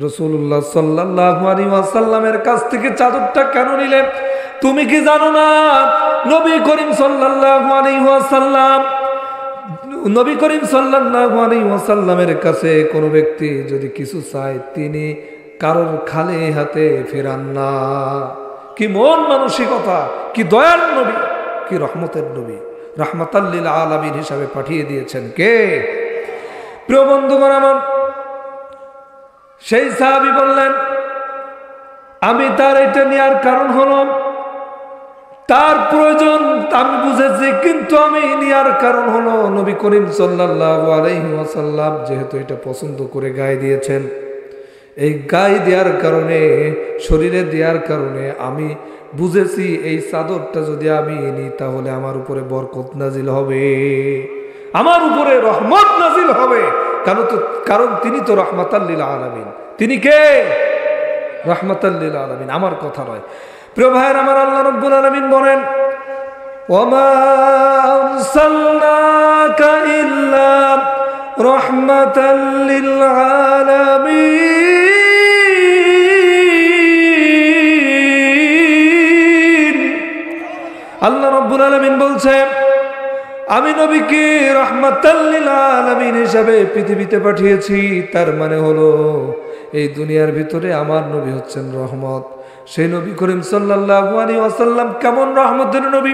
রাসূলুল্লাহ সাল্লাল্লাহু আলাইহি ওয়াসাল্লামের কাছ থেকে চাদরটা কেন নিলে? তুমি কি জানো না নবী করিম সাল্লাল্লাহু আলাইহি ওয়াসাল্লাম, নবী করিম সাল্লাল্লাহু আলাইহি ওয়াসাল্লামের কাছে কোনো ব্যক্তি যদি কিছু চায় তিনি কারোর খালি হাতে ফেরান না। কি মন মানসিকতা, কি দয়াল নবী, কি রহমতের নবী, রাহমাতাল লিল আলামিন হিসাবে পাঠিয়ে দিয়েছেন কে? প্রিয় বন্ধুগণ আমার, সেই সাহাবী বললেন, আমি তার এটা নেওয়ার কারণ হলো তার প্রয়োজন আমি বুঝেছি, কিন্তু আমি নেওয়ার কারণ হলো নবী করিম সাল্লাল্লাহু আলাইহি ওয়াসাল্লাম যেহেতু এটা পছন্দ করে গায়ে দিয়েছেন, এই গায়ে দেওয়ার কারণে, শরীরে দেওয়ার কারণে আমি বুঝেছি এই চাদরটা যদি আমি নিই তাহলে আমার উপরে বরকত নাজিল হবে, আমার উপরে রহমত নাজিল হবে। কারণ তিনি তো রাহমাতাল লিল আলামিন। তিনি কে? রাহমাতাল লিল আলামিন। আমার কথা নয়। প্রিয় ভাইয়ের আমার, আল্লাহ রাব্বুল আলামিন বলেন, ওয়ামা আরসালনাকা ইল্লা রাহমাতাল লিল আলামিন। আল্লাহ রাব্বুল আলামিন বলছেন, আমি নবীকে রাহমাতাল লিল আলামিন হিসাবে পৃথিবীতে পাঠিয়েছি। তার মানে হলো এই দুনিয়ার ভিতরে আমার নবী হচ্ছেন রহমত। সেই নবী করিম সাল্লাল্লাহু আলাইহি ওয়াসাল্লাম কেমন রহমতের নবী!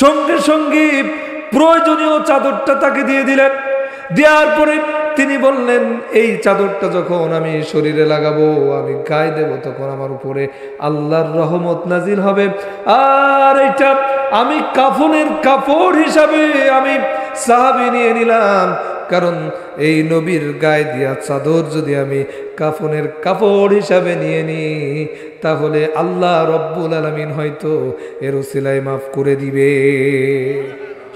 সঙ্গে সঙ্গে প্রয়োজনীয় চাদরটা তাকে দিয়ে দিলেন। দেওয়ার পরে তিনি বললেন, এই চাদরটা যখন আমি শরীরে লাগাবো, আমি গায়ে দেব, তখন আমার উপরে আল্লাহর রহমত নাজিল হবে। আর এটা আমি কাফনের কাপড় হিসাবে আমি সাহাবী নিয়ে নিলাম, কারণ এই নবীর গায়ে দিয়া চাদর যদি আমি কাফনের কাপড় হিসাবে নিয়ে নিই তাহলে আল্লাহ রব্বুল আলামিন হয়তো এর উসিলায় মাফ করে দিবে।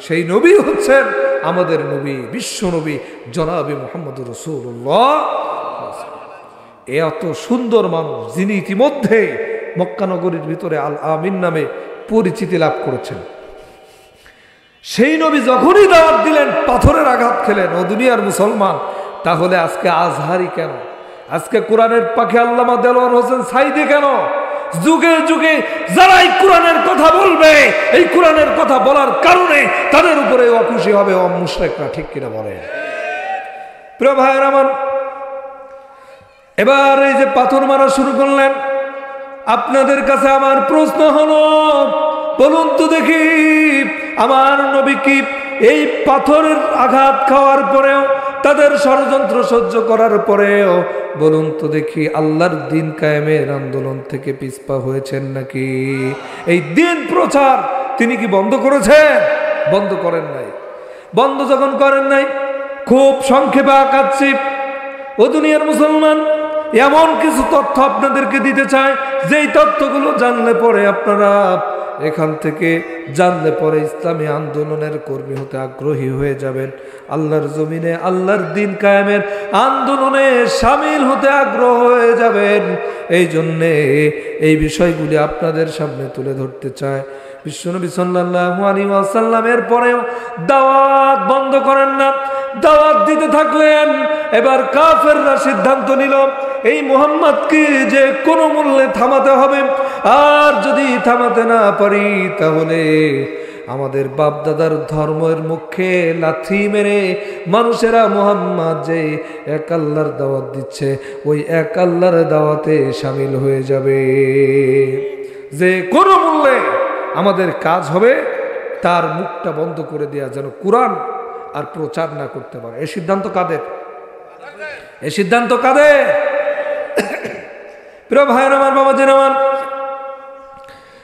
সেই নবী হচ্ছেন আমাদের নবী, বিশ্ব নবী জনাবে মুহাম্মদুর রাসূলুল্লাহ। এত সুন্দর মানুষ যিনি ইতিমধ্যে মক্কা নগরীর ভিতরে আল আমিন নামে পরিচিতি লাভ করেছেন, সেই নবী যখনই দাওয়াত দিলেন পাথরের আঘাত খেলেন ও দুনিয়ার মুসলমান। তাহলে আজকে আজহারি কেন? আজকে কোরআনের পাখি আল্লামা দেলোয়ার হোসেন সাইদি কেন? যুগে যুগে যারা এই কোরআনের কথা বলবে, এই কোরআনের কথা বলার কারণে তাদের উপরে অখুশি হবে মুশরিকরা, ঠিক কিনা বলে? প্রিয় ভাইয়ের আমার, এবার এই যে পাথর মারা শুরু করলেন, আপনাদের কাছে আমার প্রশ্ন হলো, বলুন তো দেখি, আমার নবী কি এই পাথরের আঘাত খাওয়ার পরেও, তাদের ষড়যন্ত্র সহ্য করার পরেও, বলুন তো দেখি আল্লাহর দ্বীন কায়েমের আন্দোলন থেকে পিছপা হয়েছেন নাকি? এই দ্বীন প্রচার তিনি কি বন্ধ করেছেন? বন্ধ করেন নাই। বন্ধ যখন করেন নাই, খুব সংক্ষেপে আঁকাচ্ছি ও দুনিয়ার মুসলমান, এমন কিছু তথ্য আপনাদেরকে দিতে চায়, যেই তথ্যগুলো জানলে পরে আপনারা এখান থেকে জানলে পরে ইসলামী আন্দোলনের কর্মী হতে আগ্রহী হয়ে যাবেন, আল্লাহর জমিনে আল্লাহর দ্বীন কায়েমের আন্দোলনে শামিল হতে আগ্রহ হয়ে যাবেন। এই জন্যে এই বিষয়গুলি আপনাদের সামনে তুলে ধরতে চায়। বিশ্বনবী সাল্লাল্লাহু আলাইহি ওয়াসাল্লামের পরেও দাওয়াত বন্ধ করেন না, দাওয়াত দিতে থাকলেন। এবার কাফেররা সিদ্ধান্ত নিল এই মুহাম্মদকে যে কোনো মূল্যে থামাতে হবে, আর যদি থামাতে না পারি তাহলে আমাদের বাপদাদার ধর্মের মুখে লাথি মেরে মানুষেরা মুহাম্মদ যে এক আল্লাহর দাওয়াত দিচ্ছে ওই এক আল্লাহর দাওয়াতে শামিল হয়ে যাবে। যে কোনো মূল্যে আমাদের কাজ হবে তার মুখটা বন্ধ করে দেয়া, যেন কোরআন আর প্রচার না করতে পারে। এই সিদ্ধান্ত কাদের? এই সিদ্ধান্ত কাদের? প্রিয় ভাইয়ের আমার, বাবাজির আমার,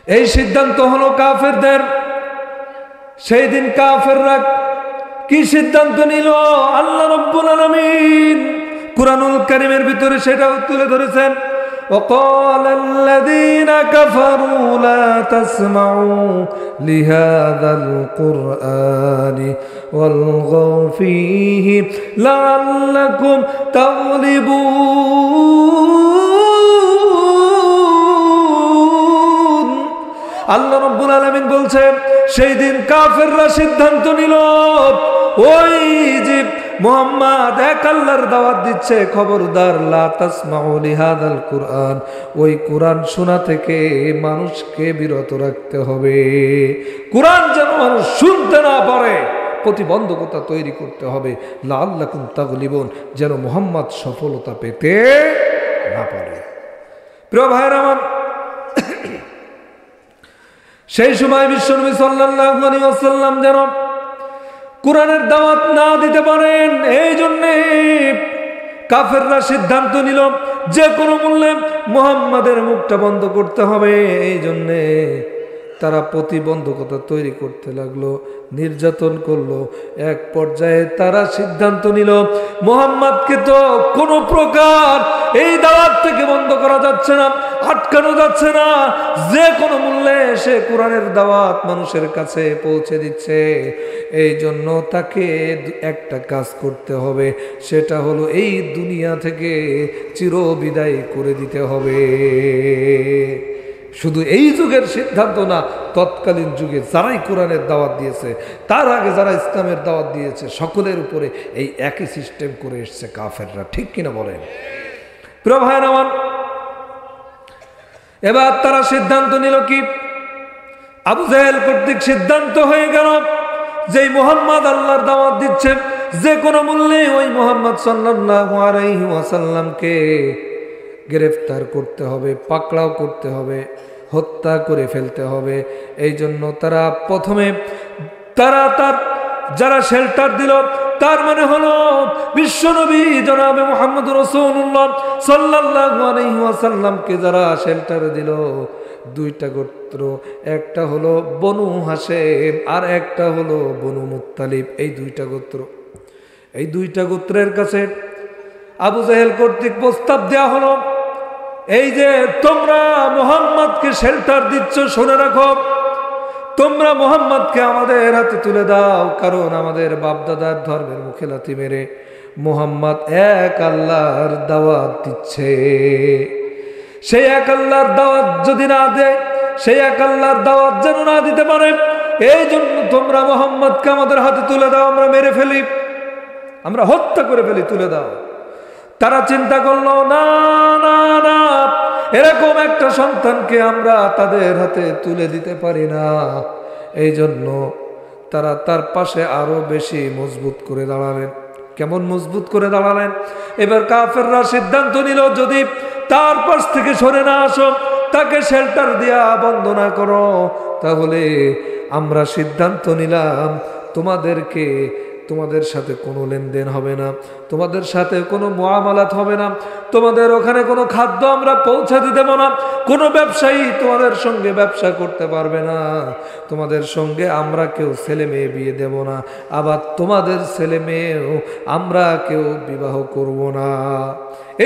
এই সিদ্ধান্ত হলো কাফেরদের। সেই দিন কাফেররা কি সিদ্ধান্ত নিল? আল্লাহ রাব্বুল আলামিন কুরআনুল কারীমের ভিতরে সেটাও তুলে ধরেছেন। وقال الذين كفروا لا تسمعوا لهذا القرآن والغوا فيه لعلكم تغلبون। আল্লাহ রাব্বুল আলামিন বলছেন, সেই দিন কাফেররা সিদ্ধান্ত নিল, ওই যে মুহাম্মদ এক আল্লাহর দাওয়াত দিচ্ছে, খবরদার লা তাসমাউ লিহাদাল কুরআন, ওই কোরআন শোনা থেকে মানুষকে বিরত রাখতে হবে। কোরআন যেন মানুষ শুনতে না পারে প্রতিবন্ধকতা তৈরি করতে হবে। লাআল্লাকুম তাগলিবুন, যেন মুহাম্মদ সফলতা পেতে না পারে। প্রিয় ভাইরা আমার, সেই সময় বিশ্বনবী সাল্লাল্লাহু আলাইহি ওয়াসাল্লাম যেন কোরআনের দাওয়াত না দিতে পারেন, এই জন্যে কাফেররা সিদ্ধান্ত নিল যে কোনো মূল্যে মুহাম্মাদের মুখটা বন্ধ করতে হবে। এই জন্যে তারা প্রতিবন্ধকতা তৈরি করতে লাগলো, নির্যাতন করলো। এক পর্যায়ে তারা সিদ্ধান্ত নিল, মুহাম্মদকে তো কোনো প্রকার এই দাওয়াত থেকে বন্ধ করা যাচ্ছে না, আটকানো যাচ্ছে না। যে কোনো মূল্যে সে কোরআনের দাওয়াত মানুষের কাছে পৌঁছে দিচ্ছে। এই জন্য তাকে একটা কাজ করতে হবে, সেটা হলো এই দুনিয়া থেকে চিরবিদায় করে দিতে হবে। শুধু এই যুগের সিদ্ধান্ত না, তৎকালীন যুগে যারাই কোরআনের দাওয়াত দিয়েছে, তার আগে যারা ইসলামের দাওয়াত দিয়েছে, সকলের উপরে এই একই সিস্টেম করে এসছে কাফেররা। ঠিক কিনা বলেন? প্রিয় ভাইরা আমার, এবার তারা সিদ্ধান্ত নিল কি? আবু জাহেল কর্তৃক সিদ্ধান্ত হয়ে গেল যে মুহাম্মদ আল্লাহর দাওয়াত দিচ্ছেন, যে কোনো মূল্যে ওই মুহাম্মদ সাল্লাল্লাহু আলাইহি ওয়াসাল্লামকে গ্রেফতার করতে হবে, পাকড়াও করতে হবে, হত্যা করে ফেলতে হবে। এই জন্য তারা প্রথমে তার যারা শেল্টার দিল, তার মানে হলো বিশ্বনবী জনাবে মুহাম্মদ রাসূলুল্লাহ সাল্লাল্লাহু আলাইহি ওয়াসাল্লামকে যারা শেল্টার দিল, দুইটা গোত্র, একটা হলো বনু হাশেম আর একটা হলো বনু মুত্তালিব। এই দুইটা গোত্রের কাছে আবু জাহেল কর্তৃক প্রস্তাব দেওয়া হলো, এই যে তোমরা মুহাম্মদকে শেল্টার দিচ্ছ, শুনে রাখো, তোমরা মুহাম্মদকে আমাদের হাতে তুলে দাও, কারণ আমাদের বাপদাদার ধর্মের মুখে লাথি মেরে মুহাম্মদ এক আল্লাহর দাওয়াত দিচ্ছে। সেই এক আল্লাহর দাওয়াত যদি না দেয়, সেই এক আল্লাহর দাওয়াত যেন না দিতে পারে, এই জন্য তোমরা মুহাম্মদকে আমাদের হাতে তুলে দাও, আমরা মেরে ফেলি, আমরা হত্যা করে ফেলি, তুলে দাও। তারা চিন্তা করলো, না না না, এরকম একটা সন্তানকে আমরা তাদের হাতে তুলে দিতে পারি না। এই জন্য তারা তার পাশে আরো বেশি মজবুত করে দাঁড়ালেন। কেমন মজবুত করে দাঁড়ালেন? এবার কাফেররা সিদ্ধান্ত নিল, যদি তার পাশ থেকে সরে না আসো, তাকে শেল্টার দিয়া বন্ধ না করো, তাহলে আমরা সিদ্ধান্ত নিলাম তোমাদের সাথে কোনো লেনদেন হবে না, তোমাদের সাথে কোনো মুআমালাত হবে না, তোমাদের ওখানে কোনো খাদ্য আমরা পৌঁছাতে দেব না, কোনো ব্যবসায়ী তোমাদের সঙ্গে ব্যবসা করতে পারবে না, তোমাদের সঙ্গে আমরা কেউ ছেলে মেয়ে বিয়ে দেব না, আবার তোমাদের ছেলে মেয়েও আমরা কেউ বিবাহ করব না।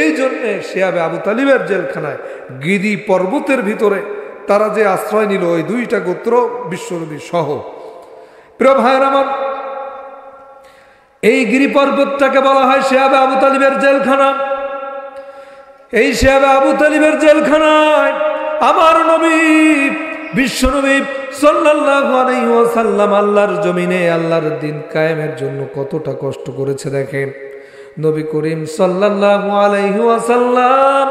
এই জন্যে শিয়াবে আবু তালিবের জেলখানায় গিরি পর্বতের ভিতরে তারা যে আশ্রয় নিল, ওই দুইটা গোত্র বিশ্বনবী সহ। প্রিয় ভাইয়ের আমার, এই গিরি পর্বতটাকে বলা হয় শিয়াবে আবু তালিবের জেলখানা। এই শিয়াবে আবু তালিবের জেলখানায় আমার নবী বিশ্বনবী সাল্লাল্লাহু আলাইহি ওয়াসাল্লাম আল্লাহর জমিনে আল্লাহর দ্বীন কায়েমের জন্য কতটা কষ্ট করেছে দেখেন। নবী করিম সাল্লাল্লাহু আলাইহি ওয়াসাল্লাম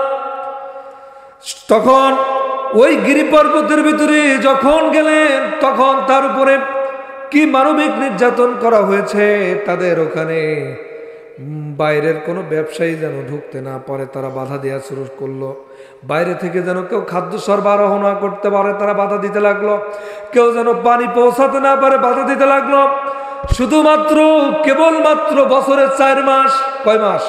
তখন ওই গিরি পর্বতের ভিতরে যখন গেলেন, তখন তার উপরে কি মানবিক নির্যাতন করা হয়েছে। তাদের ওখানে বাইরের কোনো ব্যবসায়ী যেন ঢুকতে না পারে, তারা বাধা দেওয়া শুরু করলো। বাইরে থেকে যেন কেউ খাদ্য সরবরাহ না করতে পারে, তারা বাধা দিতে লাগলো। কেউ যেন পানি পৌঁছাতে না পারে, বাধা দিতে লাগলো। শুধুমাত্র কেবলমাত্র বছরের 4 মাস, কয় মাস?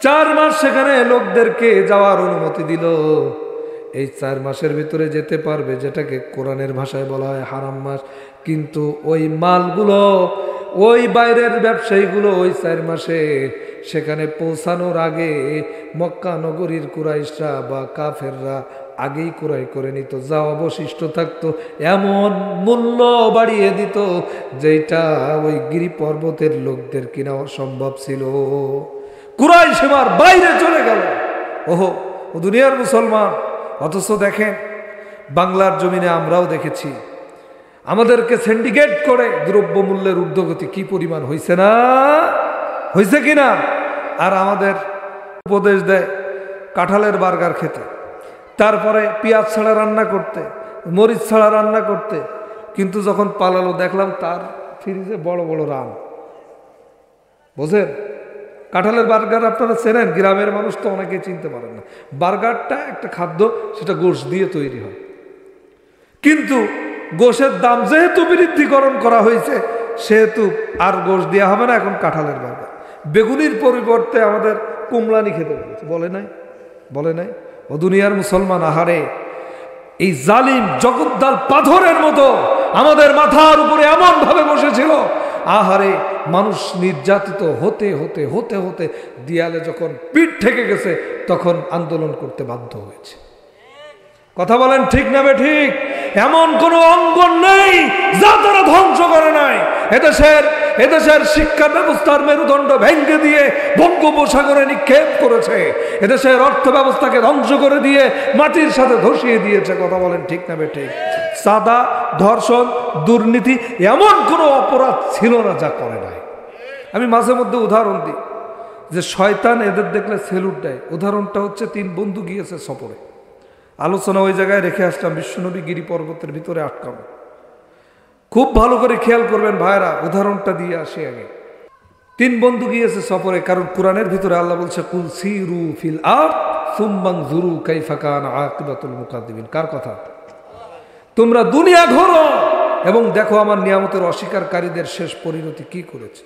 4 মাস সেখানে লোকদেরকে যাওয়ার অনুমতি দিল। এই 4 মাসের ভিতরে যেতে পারবে, যেটাকে কোরআনের ভাষায় বলা হয় হারাম মাস। কিন্তু ওই মালগুলো, ওই বাইরের ব্যবসায়ীগুলো ওই 4 মাসে সেখানে পৌঁছানোর আগে মক্কা নগরীর কুরাইশরা বা কাফেররা আগেই ক্রয় করে নিত, যা অবশিষ্ট থাকতো এমন মূল্য বাড়িয়ে দিত যেটা ওই গিরি পর্বতের লোকদের কিনা অসম্ভব ছিল। কুরাইশ এবার বাইরে চলে গেল। ওহো, ও দুনিয়ার মুসলমান। অথচ দেখেন, বাংলার জমিনে আমরাও দেখেছি, আমাদেরকে সিন্ডিকেট করে দ্রব্যমূল্যের ঊর্ধ্বগতি কি পরিমাণ হয়েছে না, হয়েছে কিনা। আর আমাদের উপদেশ দেয় কাঁঠালের বার্গার খেতে, তারপরে পেঁয়াজ ছাড়া রান্না করতে, মরিচ ছাড়া রান্না করতে। কিন্তু যখন পালালো দেখলাম তার ফ্রিজে বড় বড় রাম। বোঝেন, কাঁঠালের বার্গার আপনারা চেনেন, গ্রামের মানুষ তো অনেকে চিনতে পারেন না। বার্গারটা একটা খাদ্য, সেটা গোশ দিয়ে তৈরি হয়। কিন্তু গোশের দাম যেহেতু বৃদ্ধিকরণ করা হয়েছে, সেহেতু আর গোশ দেওয়া হবে না, এখন কাঁঠালের বার্গার। বেগুনির পরিবর্তে আমাদের কুমড়ানি খেতে বলেছে, বলে নাই? ও দুনিয়ার মুসলমান, আহারে এই জালিম জগদ্দাল পাথরের মতো আমাদের মাথার উপরে এমন ভাবে বসেছিল, আহারে মানুষ নির্যাতিত হতে হতে হতে হতে দেয়ালে যখন পিঠ ঠেকে গেছে তখন আন্দোলন করতে বাধ্য হয়েছে। কথা বলেন ঠিক না ঠিক? এমন কোন অঙ্গন নেই যা তারা ধ্বংস করে নাই। এদেশের শিক্ষা ব্যবস্থার মেরুদণ্ড ভেঙে দিয়ে বঙ্গোপসাগরে নিক্ষেপ করেছে, এদেশের অর্থ ব্যবস্থাকে ধ্বংস করে দিয়ে মাটির সাথে ধসিয়ে দিয়েছে। কথা বলেন ঠিক না ঠিক? সাদা, ধর্ষণ, দুর্নীতি এমন কোনো অপরাধ ছিল না যা করে নাই। আমি মাঝে মধ্যে উদাহরণ দিই যে শয়তান এদের দেখলে সেলুট দেয়। উদাহরণটা হচ্ছে 3 বন্ধু গিয়েছে সফরে, আলোচনা ওই জায়গায় রেখে আসলাম, বিশ্বনবী গিরি পর্বতের ভিতরে আটকানো। খুব ভালো করে খেয়াল করবেন ভাইরা, উদাহরণটা দিয়ে আসি আগে। 3 বন্ধু গিয়েছে সফরে, কারণ কোরআনের ভিতরে আল্লাহ বলছে কুল সিরু ফিল আরদ সুম্মা নজুরু কাইফা কানা আকিবাতুল মুকাদ্দিমিন। কার কথা? তোমরা দুনিয়া ঘোরো এবং দেখো আমার নিয়ামতের অস্বীকারীদের শেষ পরিণতি কি করেছে।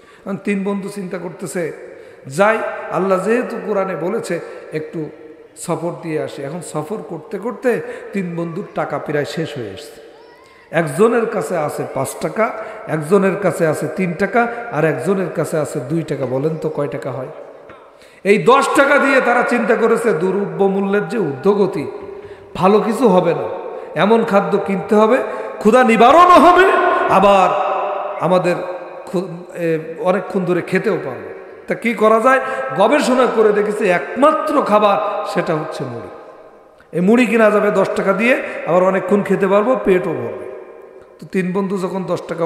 3 বন্ধু চিন্তা করতেছে যাই, আল্লাহ যেহেতু কোরআনে বলেছে একটু সফর দিয়ে আসে। এখন সফর করতে করতে 3 বন্ধুর টাকা প্রায় শেষ হয়ে এসছে। একজনের কাছে আছে 5 টাকা, একজনের কাছে আছে 3 টাকা, আর একজনের কাছে আছে 2 টাকা। বলেন তো কয় টাকা হয়? এই 10 টাকা দিয়ে তারা চিন্তা করেছে দ্রব্য মূল্যের যে ঊর্ধ্বগতি, ভালো কিছু হবে না, এমন খাদ্য কিনতে হবে, ক্ষুধা নিবারণও হবে, আবার আমাদের অনেকক্ষণ ধরে খেতেও পারবে। তা কি করা যায়? গবেষণা করে দেখেছি একমাত্র খাবার সেটা হচ্ছে মুড়ি। এই মুড়ি কিনা যাবে 10 টাকা দিয়ে, আবার অনেকক্ষণ খেতে পারবো, পেটও ভরবে। তো 3 বন্ধু যখন 10 টাকা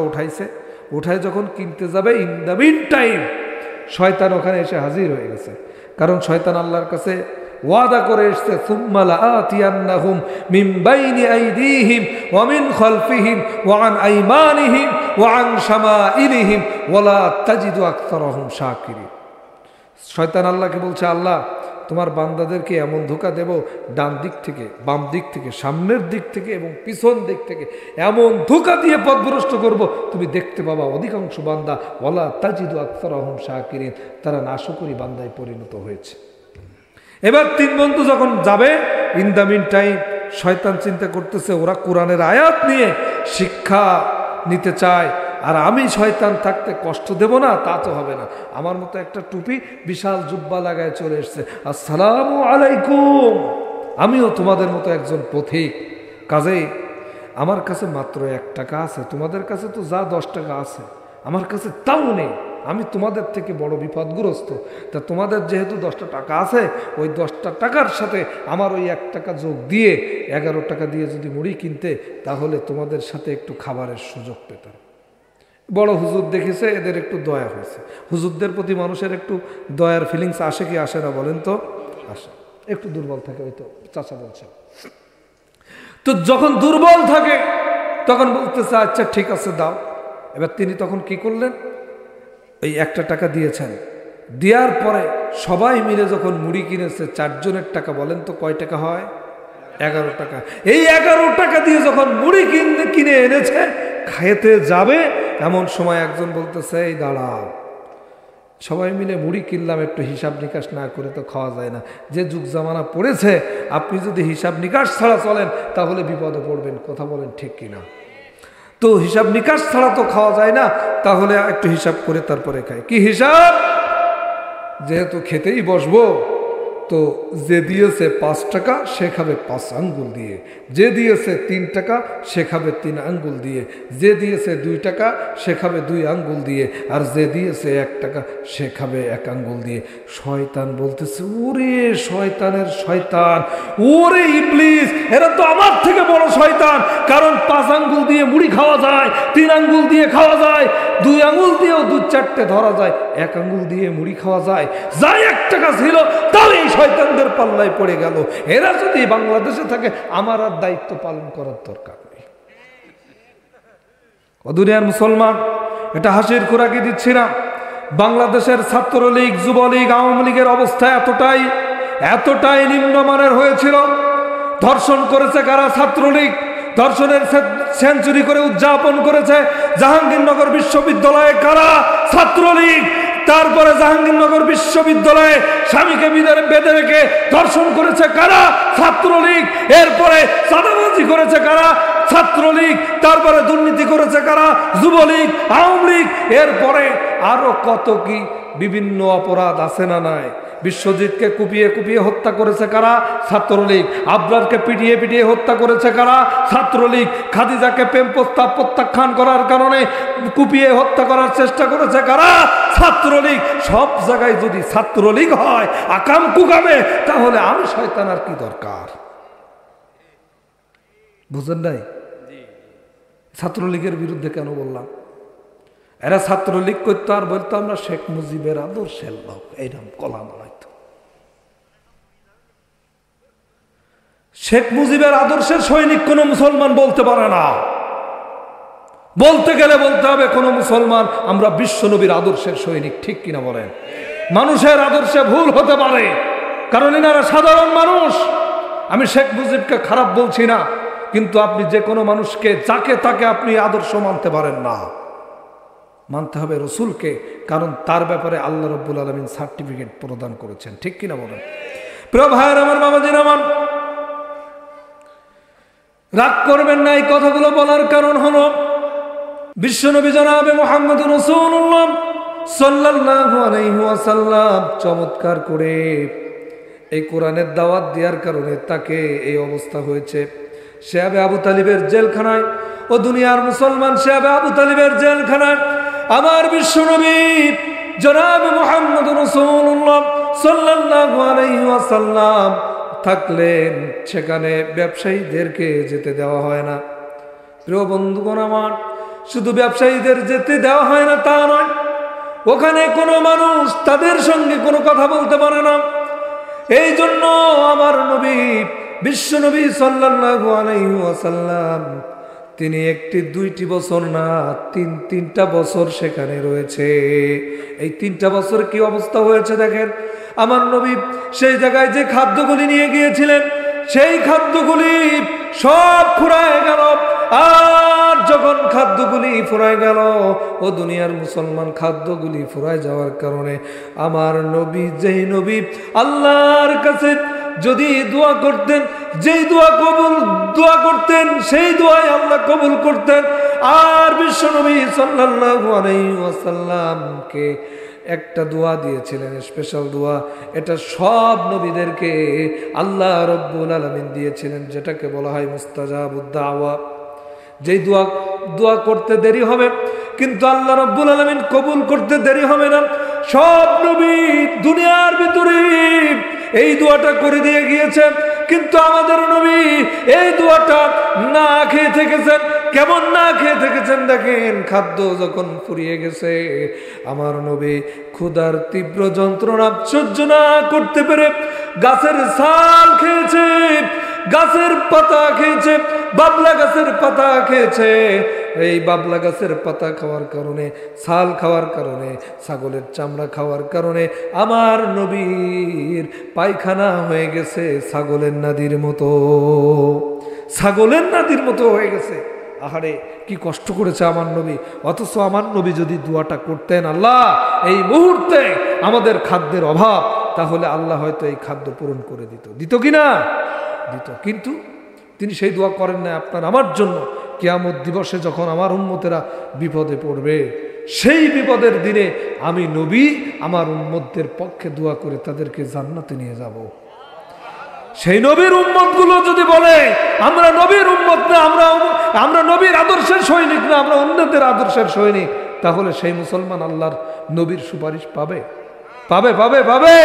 উঠায় যখন কিনতে যাবে, ইন দ্য মিন টাইম শয়তান ওখানে এসে হাজির হয়ে গেছে। কারণ শয়তান আল্লাহর কাছে ওয়াদা করে এসছে, সুম্মা লাআতিয়ান্নাহুম মিন বাইনি আইদিহিম ওয়া মিন খালফিহিম ওয়া আন আইমানিহিম ওয়া আন শামাইলিহিম ওয়া লা তাজিদু আকতারাহুম শাকিরিন। শয়তান আল্লাহকে বলছে, আল্লাহ তোমার বান্দাদেরকে এমন ধোঁকা দেব, ডান দিক থেকে, বাম দিক থেকে, সামনের দিক থেকে এবং পিছন দিক থেকে এমন ধোঁকা দিয়ে পথভ্রষ্ট করব, তুমি দেখতে পাবা অধিকাংশ বান্দা ওয়ালা তাজিদু আকতারাহুম শাকিরিন, তারা নাশকরি বান্দায় পরিণত হয়েছে। এবার 3 বন্ধু যখন যাবে, ইন দ্য মিন টাইম শয়তান চিন্তা করতেছে ওরা কোরআনের আয়াত নিয়ে শিক্ষা নিতে চায়, আর আমি শয়তান থাকতে কষ্ট দেব না, তা তো হবে না। আমার মতো একটা টুপি, বিশাল জুব্বা লাগায় চলে এসছে, আসসালামু আলাইকুম, আমিও তোমাদের মতো একজন পথিক, কাজেই আমার কাছে মাত্র 1 টাকা আছে, তোমাদের কাছে তো যা 10 টাকা আছে আমার কাছে তাও নেই, আমি তোমাদের থেকে বড় বিপদগ্রস্ত। তা তোমাদের যেহেতু 10টা টাকা আছে, ওই 10টা টাকার সাথে আমার ওই 1 টাকা যোগ দিয়ে 11 টাকা দিয়ে যদি মুড়ি কিনতে, তাহলে তোমাদের সাথে একটু খাবারের সুযোগ পেতাম। বড় হুজুর দেখেছে, এদের একটু দয়া হয়েছে। হুজুরদের প্রতি মানুষের একটু দয়ার ফিলিংস আসে কি আসে না বলেন তো? আসে। একটু দুর্বল থাকে, ওই তো চাচা বলছে। তো যখন দুর্বল থাকে তখন বলতেছে আচ্ছা ঠিক আছে দাও। এবার তিনি তখন কি করলেন, এই 1টা টাকা দিয়েছেন, দেওয়ার পরে সবাই মিলে যখন মুড়ি কিনেছে 4 জনের টাকা, বলেন তো কয় টাকা হয়? 11 টাকা। এই 11 টাকা দিয়ে যখন মুড়ি কিনে এনেছে, খেতে যাবে এমন সময় একজন বলতেছে এই দাঁড়াও, সবাই মিলে মুড়ি কিনলাম, একটু হিসাব নিকাশ না করে তো খাওয়া যায় না। যে যুগ জামানা পড়েছে, আপনি যদি হিসাব নিকাশ ছাড়া চলেন তাহলে বিপদে পড়বেন। কথা বলেন ঠিক কিনা? তো হিসাব নিকাশ ছাড়া তো খাওয়া যায় না, তাহলে একটু হিসাব করে তারপরে খাই। কি হিসাব? যেহেতু খেতেই বসবো, তো যে দিয়েছে 5 টাকা সে খাবে 5 আঙ্গুল দিয়ে, যে দিয়েছে 3 টাকা সে খাবে 3 আঙ্গুল দিয়ে, যে দিয়েছে 2 টাকা সে খাবে 2 আঙ্গুল দিয়ে, আর যে দিয়েছে 1 টাকা সে খাবে 1 আঙ্গুল দিয়ে। শয়তান বলতেছে ওরে শয়তানের শয়তান, ওরে ইবলিস, এরা তো আমার থেকে বড় শয়তান। কারণ 5 আঙ্গুল দিয়ে মুড়ি খাওয়া যায়, 3 আঙ্গুল দিয়ে খাওয়া যায়, 2 আঙ্গুল দিয়েও 2-4টে ধরা যায়, 1 আঙ্গুল দিয়ে মুড়ি খাওয়া যায়। যাই 1 টাকা ছিল তাও এই শয়তানদের পাল্লায় পড়ে গেল। এরা যদি বাংলাদেশে থাকে আমার আর দায়িত্ব পালন করার দরকার নেই। ও দুনিয়ার মুসলমান, এটা হাসির খোরাকি দিচ্ছি না। বাংলাদেশের ছাত্রলীগ, যুবলীগ, আওয়ামী লীগের অবস্থা এতটাই নিম্নমানের হয়েছিল। ধর্ষণ করেছে কারা? ছাত্রলীগ। ধর্ষণের সেঞ্চুরি করে উদযাপন করেছে জাহাঙ্গীরনগর বিশ্ববিদ্যালয়ে কারা? ছাত্রলীগ। তারপরে জাহাঙ্গীরনগর বিশ্ববিদ্যালয়ে স্বামীকে বেঁধে রেখে ধর্ষণ করেছে কারা? ছাত্রলীগ। এরপরে চাঁদাবাজি করেছে কারা? ছাত্রলীগ। তারপরে দুর্নীতি করেছে কারা? যুবলীগ, আওয়ামী লীগ। এরপরে আরো কত কি বিভিন্ন অপরাধ আছে না নাই? বিশ্বজিৎকে কুপিয়ে কুপিয়ে হত্যা করেছে কারা? ছাত্রলীগ। আবরারকে পিটিয়ে পিটিয়ে হত্যা করেছে কারা? ছাত্রলীগ। খাদিজাকে প্রেম প্রস্তাব প্রত্যাখ্যান করার কারণে কুপিয়ে হত্যা করার চেষ্টা করেছে কারা? ছাত্রলীগ। সব জায়গায় যদি ছাত্রলীগ হয় আকাম কুকামে, তাহলে আমি শয়তান আর কি দরকার? বুঝেন নাই? ছাত্রলীগের বিরুদ্ধে কেন বললাম? এরা ছাত্রলীগ করতো আর বলতো আমরা শেখ মুজিবের আদর্শের লোক, এইরকম কলা বানাইতো। শেখ মুজিবের আদর্শের সৈনিক কোন মুসলমান বলতে পারে না। বলতে গেলে বলতে হবে কোন মুসলমান আমরা বিশ্বনবীর আদর্শের সৈনিক। ঠিক কিনা বলেন? মানুষের আদর্শে ভুল হতে পারে, কারণ এনারা সাধারণ মানুষ। আমি শেখ মুজিবকে খারাপ বলছি না, কিন্তু আপনি যে কোনো মানুষকে যাকে তাকে আপনি আদর্শ মানতে পারেন না। মানতে হবে রসুলকে, কারণ তার ব্যাপারে আল্লাহ রাব্বুল আলামিন সার্টিফিকেট প্রদান করেছেন। ঠিক কিনা বলেন? প্রিয় ভাইয়ের আমার, বাবাজির আমার, রাগ করবেন না। এই কথাগুলো বলার কারণ হলো বিশ্বনবী জনাবে মুহাম্মদুর রাসূলুল্লাহ সাল্লাল্লাহু আলাইহি ওয়াসাল্লাম চমৎকার করে এই কোরআনের দাওয়াত দেওয়ার কারণে তাকে এই অবস্থা হয়েছে। শেয়াবে আবু তালিবের জেলখানায়, ও দুনিয়ার মুসলমান, শেয়াবে আবু তালিবের জেলখানায় আমার বিশ্বনবী জনাবে মুহাম্মদুর রাসূলুল্লাহ সাল্লাল্লাহু আলাইহি ওয়াসাল্লাম থাকলেন। সেখানে ব্যবসায়ীদেরকে যেতে দেওয়া হয় না। প্রিয় বন্ধুগণ আমার, শুধু ব্যবসায়ীদের যেতে দেওয়া হয় না তা নয়, ওখানে কোনো মানুষ তাদের সঙ্গে কোনো কথা বলতে পারে না। এই জন্য আমার নবী বিশ্বনবী সাল্লাল্লাহু আলাইহি ওয়াসাল্লাম তিনি একটি দুইটি বছর না তিনটা বছর সেখানে রয়েছে। এই 3টা বছর কি অবস্থা হয়েছে দেখেন। আমার নবী সেই জায়গায় যে খাদ্যগুলি নিয়ে গিয়েছিলেন, সেই খাদ্যগুলি সব ফুরায় গেল। আর যখন খাদ্যগুলি ফুরায় গেল, ও দুনিয়ার মুসলমান, খাদ্যগুলি ফুরায় যাওয়ার কারণে আমার নবী, যেই নবী আল্লাহর কাছে যদি দোয়া করতেন, যেই দোয়া করতেন সেই দোয়াই আল্লাহ কবুল করতেন। আর বিশ্বনবী সাল্লাল্লাহু আলাইহি ওয়াসাল্লামকে একটা দোয়া দিয়েছিলেন, স্পেশাল দোয়া। এটা সব নবীদেরকে আল্লাহ রাব্বুল আলামিন দিয়েছিলেন, যেটাকে বলা হয় মুস্তাজাবুদ দাওয়া। যেই দোয়া করতে দেরি হবে কিন্তু আল্লাহ রাব্বুল আলামিন কবুল করতে দেরি হবে না। সব নবী দুনিয়ার ভিতরে এই দোয়াটা করে দিয়ে গিয়েছেন, কিন্তু আমাদের নবী এই দোয়াটা না খেয়ে থেকেছেন। কেমন না খেয়ে থেকেছেন দেখেন। খাদ্য যখন ফুরিয়ে গেছে, আমার নবী ক্ষুধার তীব্র যন্ত্রণা সহ্য না করতে পেরে গাছের ছাল খেয়েছে, গাছের পাতা খেয়েছে, বাবলা গাছের পাতা খেয়েছে। এই বাবলা গাছের পাতা খাওয়ার কারণে, ছাল খাওয়ার কারণে, ছাগলের চামড়া খাওয়ার কারণে আমার নবীর পায়খানা হয়ে গেছে ছাগলের নাদির মতো। ছাগলের নাদির মতো হয়ে গেছে। আহারে কি কষ্ট করেছে আমার নবী। অথচ আমার নবী যদি দোয়াটা করতেন, আল্লাহ এই মুহূর্তে আমাদের খাদ্যের অভাব, তাহলে আল্লাহ হয়তো এই খাদ্য পূরণ করে দিত কিনা? দিত। কিন্তু তিনি সেই দোয়া করেন না আপনার আমার জন্য। কিয়ামত দিবসে যখন আমার উম্মতেরা বিপদে পড়বে, সেই বিপদের দিনে আমি নবী আমার উম্মতদের পক্ষে দোয়া করে তাদেরকে জান্নাতে নিয়ে যাব। সেই নবীর উম্মতগুলো যদি বলে আমরা নবীর উম্মত না, আমরা নবীর আদর্শের সৈনিক না, আমরা অন্যদের আদর্শের সৈনিক, তাহলে সেই মুসলমান আল্লাহর নবীর সুপারিশ পাবে? পাবে পাবে পাবে।